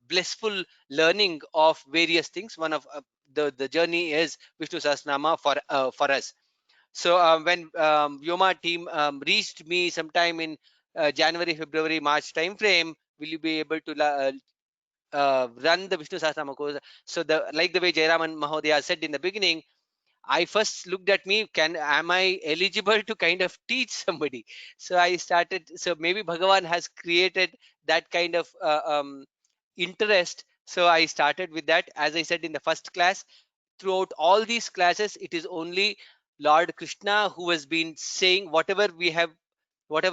blissful learning of various things. One of the journey is Vishnu Sahasranama for us. So when Vyoma team reached me sometime in January, February, March time frame, will you be able to run the Vishnu Sahasranama course? So like the way Jayaraman Mahodaya said in the beginning, I first looked at me, am I eligible to kind of teach somebody? So I started, so maybe Bhagavan has created that kind of interest. So I started with that. As I said in the first class, throughout all these classes, it is only Lord Krishna who has been saying whatever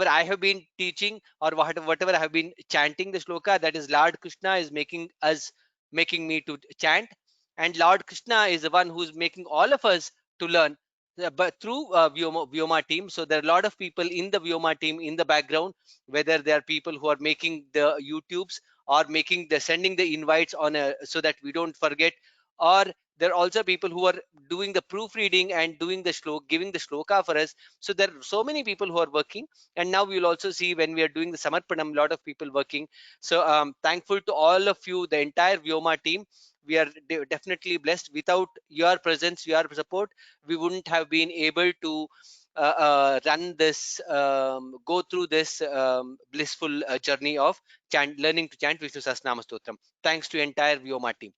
I have been teaching, or whatever I have been chanting the shloka, that is Lord Krishna is making me to chant, and Lord Krishna is the one who's making all of us to learn, but through Vyoma team. So there are a lot of people in the Vyoma team in the background, whether they are people who are making the YouTubes, or sending the invites on so that we don't forget, or there are also people who are doing the proofreading and doing the giving the shloka for us. So there are so many people who are working, and now we will also see when we are doing the Samarpanam, a lot of people working. So thankful to all of you, the entire Vyoma team. We are definitely blessed. Without your presence, your support, we wouldn't have been able to run this, go through this blissful journey of learning to chant Vishnu Sahasranama Stotram. Thanks to entire Vyoma team.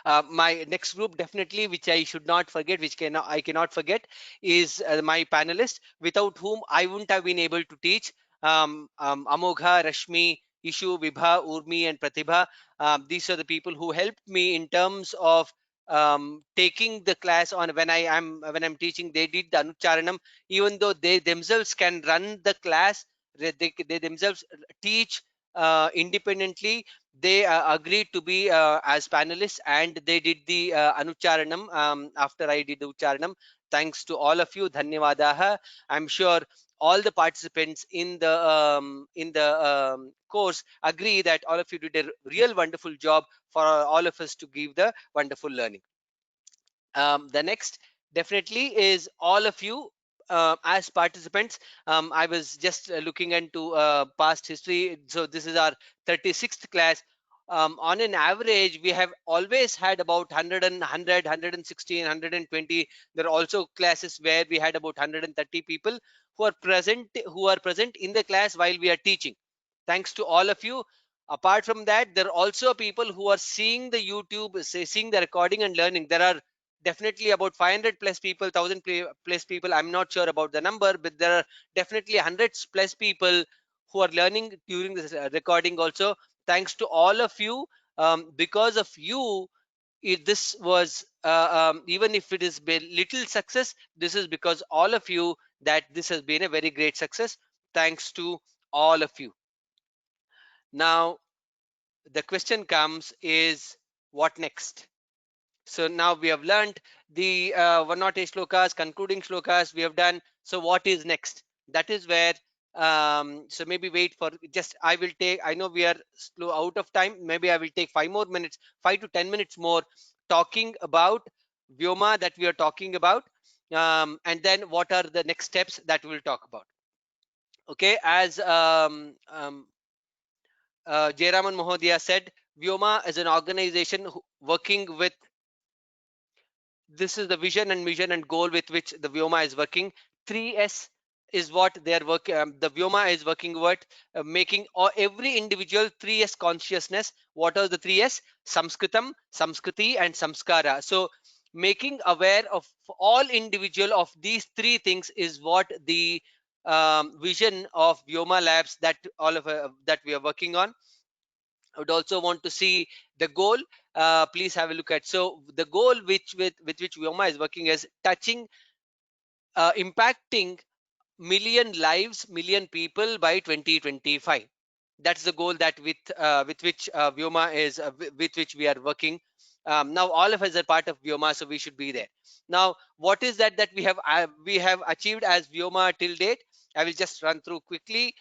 My next group, definitely, which I should not forget, which I cannot forget, is my panelists, without whom I wouldn't have been able to teach. Amogha, Rashmi, Ishu, Vibha, Urmi, and Pratibha. These are the people who helped me in terms of taking the class on. When I'm teaching, they did the Anucharanam. Even though they themselves can run the class, they themselves teach independently, they agreed to be as panelists, and they did the Anucharanam after I did the Ucharanam. Thanks to all of you. Dhanyavadaha. I'm sure all the participants in the course agree that all of you did a real wonderful job for all of us to give the wonderful learning. The next definitely is all of you as participants. I was just looking into past history. So this is our 36th class. On an average, we have always had about 100 and 100, 116, 120. There are also classes where we had about 130 people who are present in the class while we are teaching. Thanks to all of you. Apart from that, there are also people who are seeing the YouTube, seeing the recording and learning. There are definitely about 500 plus people, 1000 plus people. I'm not sure about the number, but there are definitely hundreds plus people who are learning during this recording also. Thanks to all of you. Because of you, this was even if it is been little success, this is because all of you, that this has been a very great success. Thanks to all of you. Now the question comes is, what next? So now we have learned the 108 shlokas, concluding shlokas we have done. So what is next? That is where, so maybe wait for just, I know we are slow out of time. Maybe I will take 5 more minutes, 5 to 10 minutes more, talking about Vyoma that we are talking about. And then what are the next steps that we'll talk about. Okay, as Jayaraman Mohodia said, Vyoma is an organization working with, this is the vision and mission and goal with which the Vyoma is working. 3S is what they are working. The Vyoma is working with making every individual 3S consciousness. What are the 3S? Samskritam, Samskriti, and Samskara. So making aware of all individual of these three things is what the vision of Vyoma Labs that all of that we are working on. I would also want to see the goal. Please have a look at. So the goal with which Vyoma is working is touching, impacting million lives, million people by 2025. That's the goal that with which Vyoma is with which we are working. Now all of us are part of Vyoma, so we should be there. Now, what is that we have achieved as Vyoma till date? I will just run through quickly.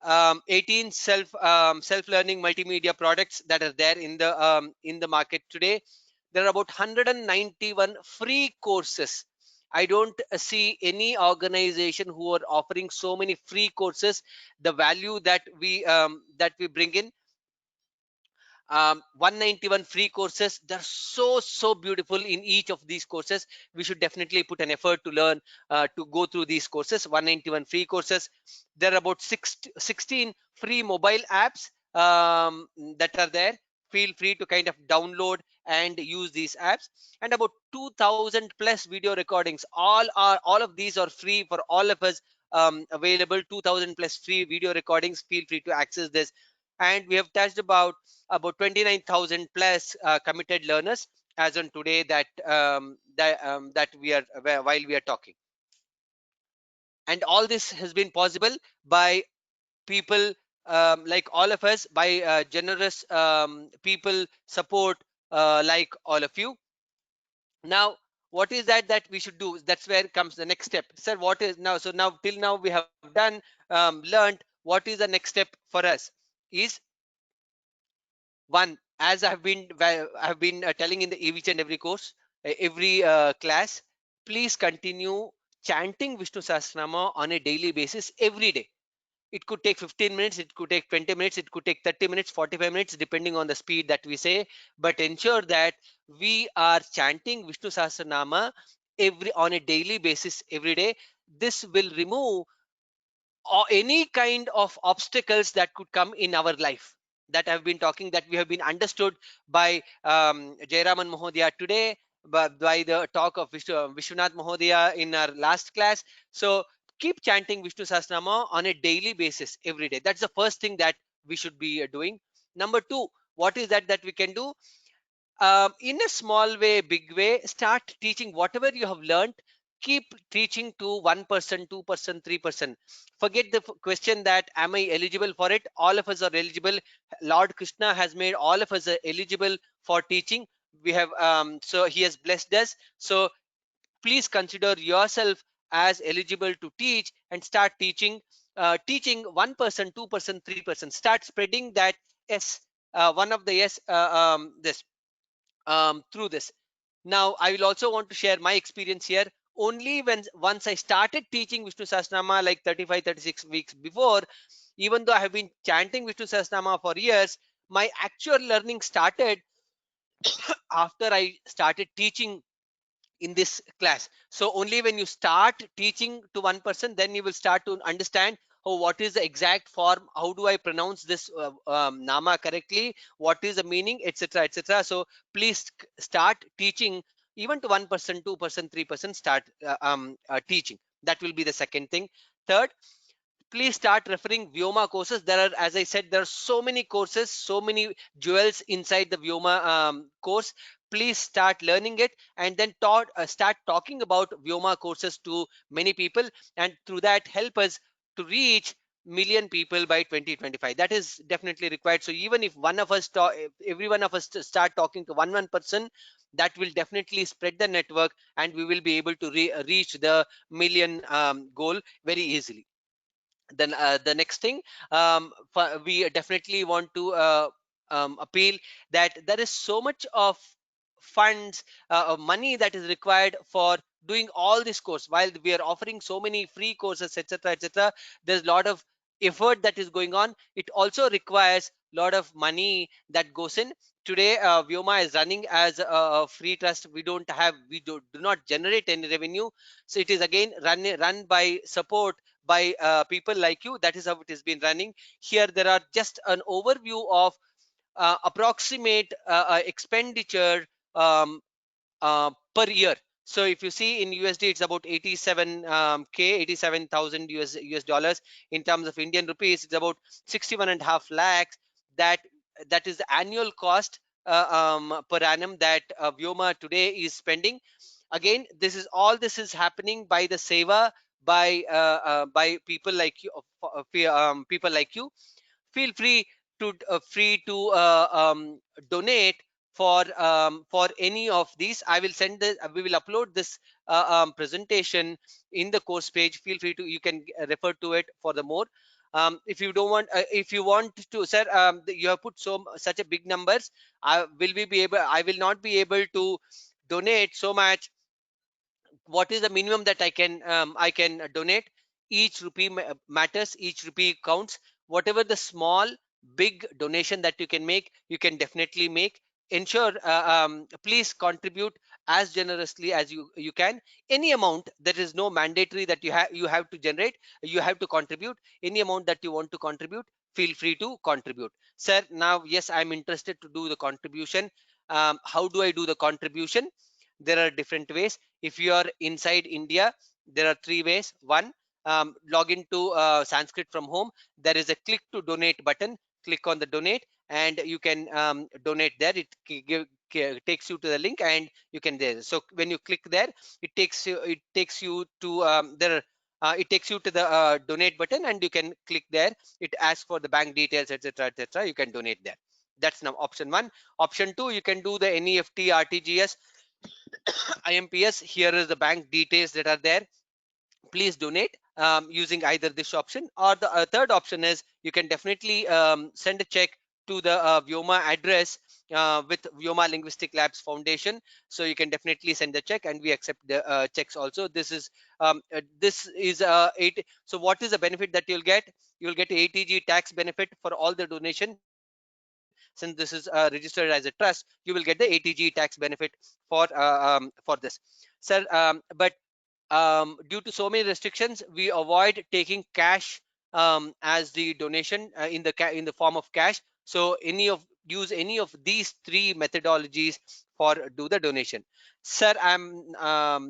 18 self-learning multimedia products that are there in the market today. There are about 191 free courses. I don't see any organization who are offering so many free courses. The value that we bring in, 191 free courses. They're so beautiful in each of these courses. We should definitely put an effort to learn, to go through these courses. 191 free courses. There are about 16 free mobile apps that are there. Feel free to kind of download and use these apps. And about 2000 plus video recordings, all of these are free for all of us, available. 2000 plus free video recordings, feel free to access this. And we have touched about 29,000 plus committed learners as on today, that we are while we are talking. And all this has been possible by people like all of us, by generous people support like all of you. Now, what is that we should do? That's where comes the next step. Sir, what is now? So now, till now we have done, learned. What is the next step for us? Is one, as I've been telling in the each and every course, every class, please continue chanting Vishnu Sahasranama on a daily basis every day. It could take 15 minutes, it could take 20 minutes, it could take 30 minutes, 45 minutes, depending on the speed that we say. But ensure that we are chanting Vishnu Sahasranama every on a daily basis every day. This will remove or any kind of obstacles that could come in our life, that I've been talking, that we have been understood by Jayaraman Mahodaya today, by the talk of Vishwanath Mahodaya in our last class. So keep chanting Vishnu Sahasranama on a daily basis every day. That's the first thing that we should be doing. Number two, what is that we can do? In a small way, big way, start teaching whatever you have learned. Keep teaching to 1%, 2%, 3%. Forget the question that am I eligible for it? All of us are eligible. Lord Krishna has made all of us eligible for teaching. We have so he has blessed us. So please consider yourself as eligible to teach and start teaching. Teaching 1%, 2%, 3%. Start spreading that yes, one of the yes, this through this. Now, I will also want to share my experience here. Only when once I started teaching Vishnu Sahasranama like 35, 36 weeks before, even though I have been chanting Vishnu Sahasranama for years, my actual learning started after I started teaching in this class. So only when you start teaching to one person, then you will start to understand, oh, what is the exact form, how do I pronounce this nama correctly, what is the meaning, etc., etc. So please start teaching even to 1%, 2%, 3%. Start teaching. That will be the second thing. Third, please start referring Vyoma courses. There are, as I said, there are so many courses, so many jewels inside the Vyoma course. Please start learning it, and then start talking about Vyoma courses to many people, and through that help us to reach million people by 2025. That is definitely required. So even if one of us if every one of us start talking to one person, that will definitely spread the network, and we will be able to reach the million goal very easily. Then the next thing, we definitely want to appeal that there is so much of funds, money that is required for doing all this course. While we are offering so many free courses, etc., etc., there's a lot of effort that is going on. It also requires a lot of money that goes in. Today Vyoma is running as a free trust. We do not generate any revenue. So it is again run by support by people like you. That is how it has been running. Here there are just an overview of approximate expenditure um, per year. So if you see in USD, it's about 87 k 87,000 US dollars. In terms of Indian rupees, it's about 61.5 lakhs. That is the annual cost per annum that Vyoma today is spending. Again, this is happening by the seva, by people like you, people like you. Feel free to donate for any of these. I will send this, we will upload this presentation in the course page. Feel free to, you can refer to it for the more. If you don't want, if you want to, sir, you have put such a big numbers. I will not be able to donate so much. What is the minimum that I can donate? Each rupee matters, each rupee counts. Whatever the small big donation that you can make, you can definitely make. Ensure, please contribute as generously as you can. Any amount, there is no mandatory that you have to generate, you have to contribute. Any amount that you want to contribute, feel free to contribute. Sir, now yes, I'm interested to do the contribution. how do I do the contribution? There are different ways. If you are inside India, there are three ways. One, log into Sanskrit from home. There is a click to donate button. Click on the donate and you can donate there. It takes you to the link and you can there. So when you click there, it takes you to it takes you to the donate button and you can click there. It asks for the bank details, etc., etc. You can donate there. That's now option one. Option two, you can do the NEFT, RTGS, IMPS. Here is the bank details that are there. Please donate using either this option, or the third option is you can definitely send a check to the Vyoma address with Vyoma Linguistic Labs Foundation. So you can definitely send the check and we accept the checks also. This is eight. So what is the benefit that you'll get? You'll get ATG tax benefit for all the donation. Since this is registered as a trust, you will get the ATG tax benefit for this, sir. But due to so many restrictions, we avoid taking cash as the donation in the form of cash. So use any of these three methodologies for do the donation. Sir, I'm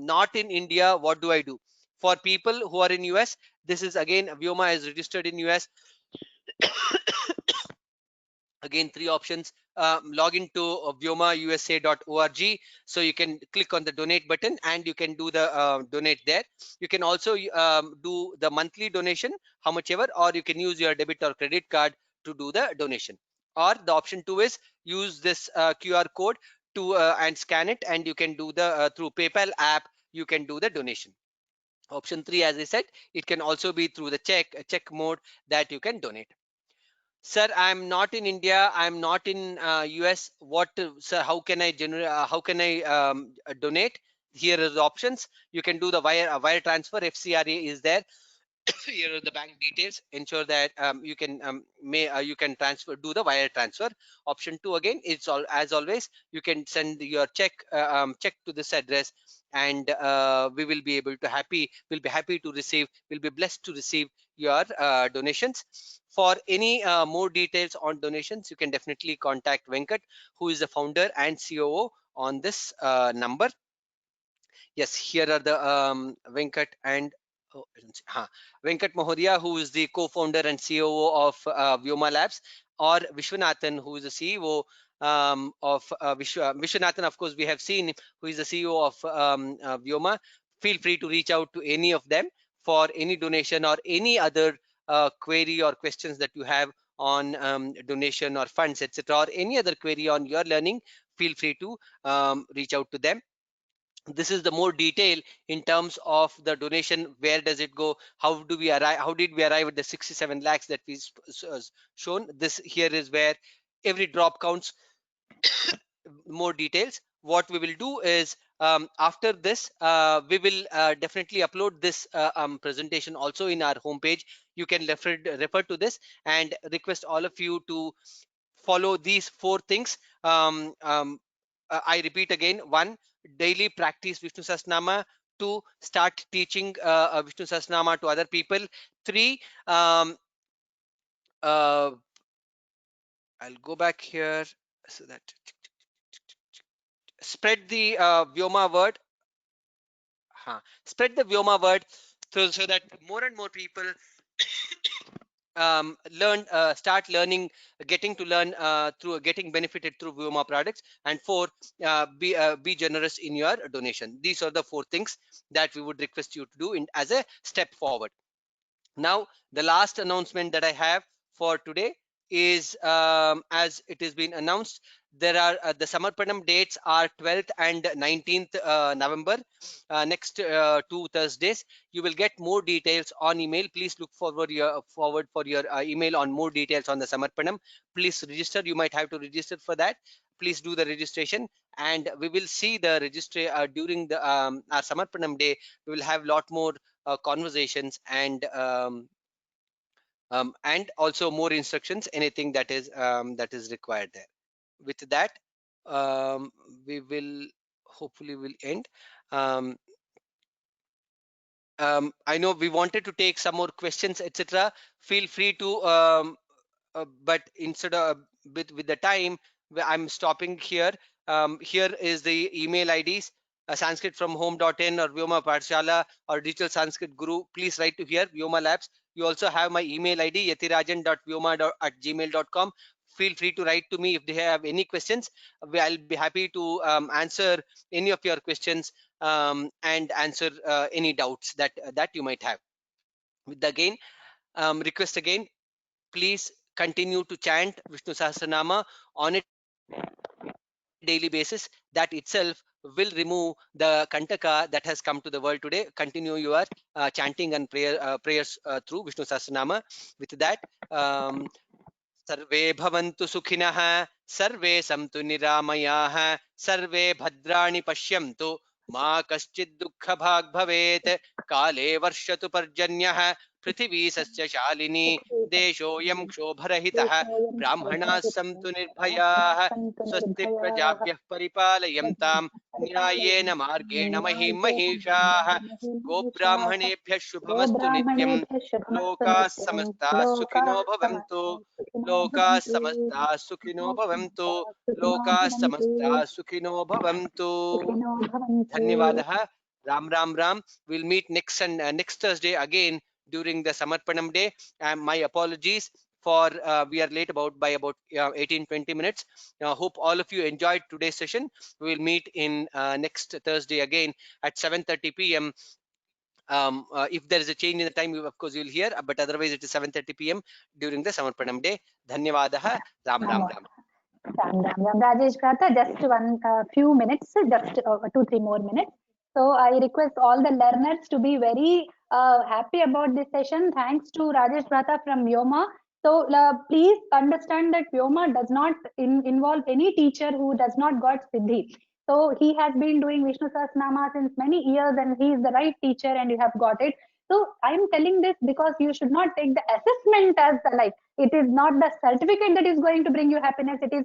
not in India. What do I do? For people who are in US, this is again Vyoma is registered in US. Again, three options. Log into vyomausa.org. So you can click on the donate button and you can do the donate there. You can also do the monthly donation, how much ever, or you can use your debit or credit card to do the donation. Or the option two is use this QR code to and scan it, and you can do the through PayPal app, you can do the donation. Option three, as I said, it can also be through the check mode that you can donate. Sir, I'm not in India. I'm not in US. Sir? How can I generate? How can I donate? Here are the options. You can do the wire transfer. FCRA is there. Here are the bank details. Ensure that you can do the wire transfer. Option two, again, it's all as always. You can send your check to this address, and we'll be happy to receive. We'll be blessed to receive your donations. For any more details on donations, you can definitely contact Venkat, who is the founder and COO, on this number. Yes, here are the Venkat and Venkat Mahodia, who is the co-founder and COO of Vyoma Labs, or Vishwanathan, who is the CEO of Vishwanathan. Of course, we have seen who is the CEO of Vyoma. Feel free to reach out to any of them for any donation or any other query or questions that you have on donation or funds, etc., or any other query on your learning. Feel free to reach out to them. This is the more detail in terms of the donation. Where does it go? How did we arrive at the 67 lakhs that we shown? This here is where every drop counts. More details. What we will do is after this we will definitely upload this presentation also in our homepage. You can refer to this and request all of you to follow these four things. I repeat again: one, daily practice Vishnu Sahasranama. Two, start teaching Vishnu Sahasranama to other people. Three, I'll go back here so that spread the Vyoma word. Spread the Vyoma word so that more and more people start learning, getting to learn through getting benefited through Vyoma products. And four, be generous in your donation. These are the four things that we would request you to do as a step forward. Now, the last announcement that I have for today is, as it has been announced, there are the Samarpanam dates are 12th and 19th November, next 2 Thursdays. You will get more details on email. Please look forward for your email on more details on the Samarpanam. Please register. You might have to register for that. Please do the registration, and we will see the registry during the our Samarpanam day. We will have a lot more conversations and also more instructions, anything that is required there. With that, we will hopefully will end. I know we wanted to take some more questions, etc. Feel free to, but instead of with the time, I'm stopping here. Here is the email IDs. Sanskrit from home.in or Vyoma Pathshala or Digital Sanskrit Guru. Please write to here, Vyoma Labs. You also have my email ID, yatirajan.vyoma@gmail.com. Feel free to write to me if they have any questions. I'll be happy to answer any of your questions and answer any doubts that you might have. With again, request again, please continue to chant Vishnu Sahasranama on a daily basis. That itself will remove the kantaka that has come to the world today. Continue your chanting and prayers through Vishnu Sahasranama. With that, सर्वे भवन्तु सुखिनः, सर्वे सन्तु निरामयाः, सर्वे भद्राणि पश्यन्तु, मा कश्चित् दुःखभाग् भवेत्। काले वर्षतु पर्जन्यः, पृथिवी सस्यशालिनी, देशोऽयं क्षोभरहितः, ब्राह्मणाः सन्तु निर्भयाः, स्वस्ति प्रजाभ्यः परिपालयन्तां न्याय्येन मार्गेण महीं महिषाः, गोब्राह्मणेभ्यः शुभमस्तु नित्यं, लोकाः समस्ताः सुखिनो भवन्तु, लोकाः समस्ताः सुखिनो भवन्तु, लोकाः समस्ताः सुखिनो भवन्तु। धन्यवादः. Ram Ram Ram. We'll meet next Thursday again during the Samarpanam day. My apologies for we are late by about 18-20 minutes. Hope all of you enjoyed today's session. We will meet in next Thursday again at 7:30 p.m. If there is a change in the time, of course you'll hear, but otherwise it is 7:30 p.m. during the Samarpanam day. Dhanyavadah. Ram Ram Ram. Rajesh Bhrata, just one few minutes, just 2-3 more minutes. So I request all the learners to be very happy about this session. Thanks to Rajesh Bhrata from Vyoma. So please understand that Vyoma does not involve any teacher who does not got Siddhi. So he has been doing Vishnu Sahasranama since many years and he is the right teacher and you have got it. So I am telling this because you should not take the assessment as the like. It is not the certificate that is going to bring you happiness. It is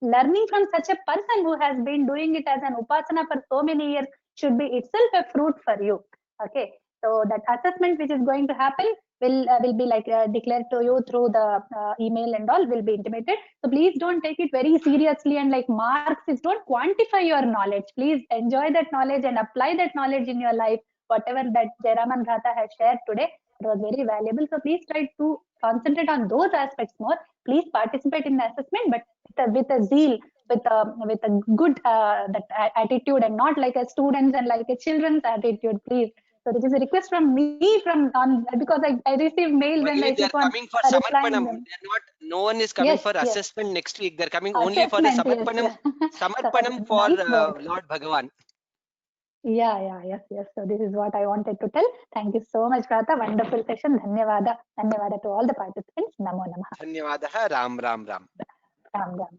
learning from such a person who has been doing it as an upasana for so many years should be itself a fruit for you. Okay. So that assessment which is going to happen will be like declared to you through the email and all will be intimated. So please don't take it very seriously and like marks. Don't quantify your knowledge. Please enjoy that knowledge and apply that knowledge in your life. Whatever that Jayaraman Bhrata has shared today, it was very valuable. So please try to concentrate on those aspects more. Please participate in the assessment, but with a zeal, with a good that attitude, and not like a student's and like a children's attitude, please. So this is a request from me because I receive mails By and the way, I they are keep on coming for replying Samarpanam. them. They are not. No one is coming Yes, for yes. assessment next week. They're coming only for the Assessment, Samarpanam. yes. Samarpanam for Nice note. Lord Bhagavan. Yes. So this is what I wanted to tell. Thank you so much, Bhrata. Wonderful session. Dhanyavada to all the participants. Namo Namaha. Dhanyavadah. Ram Ram Ram. Ram Ram.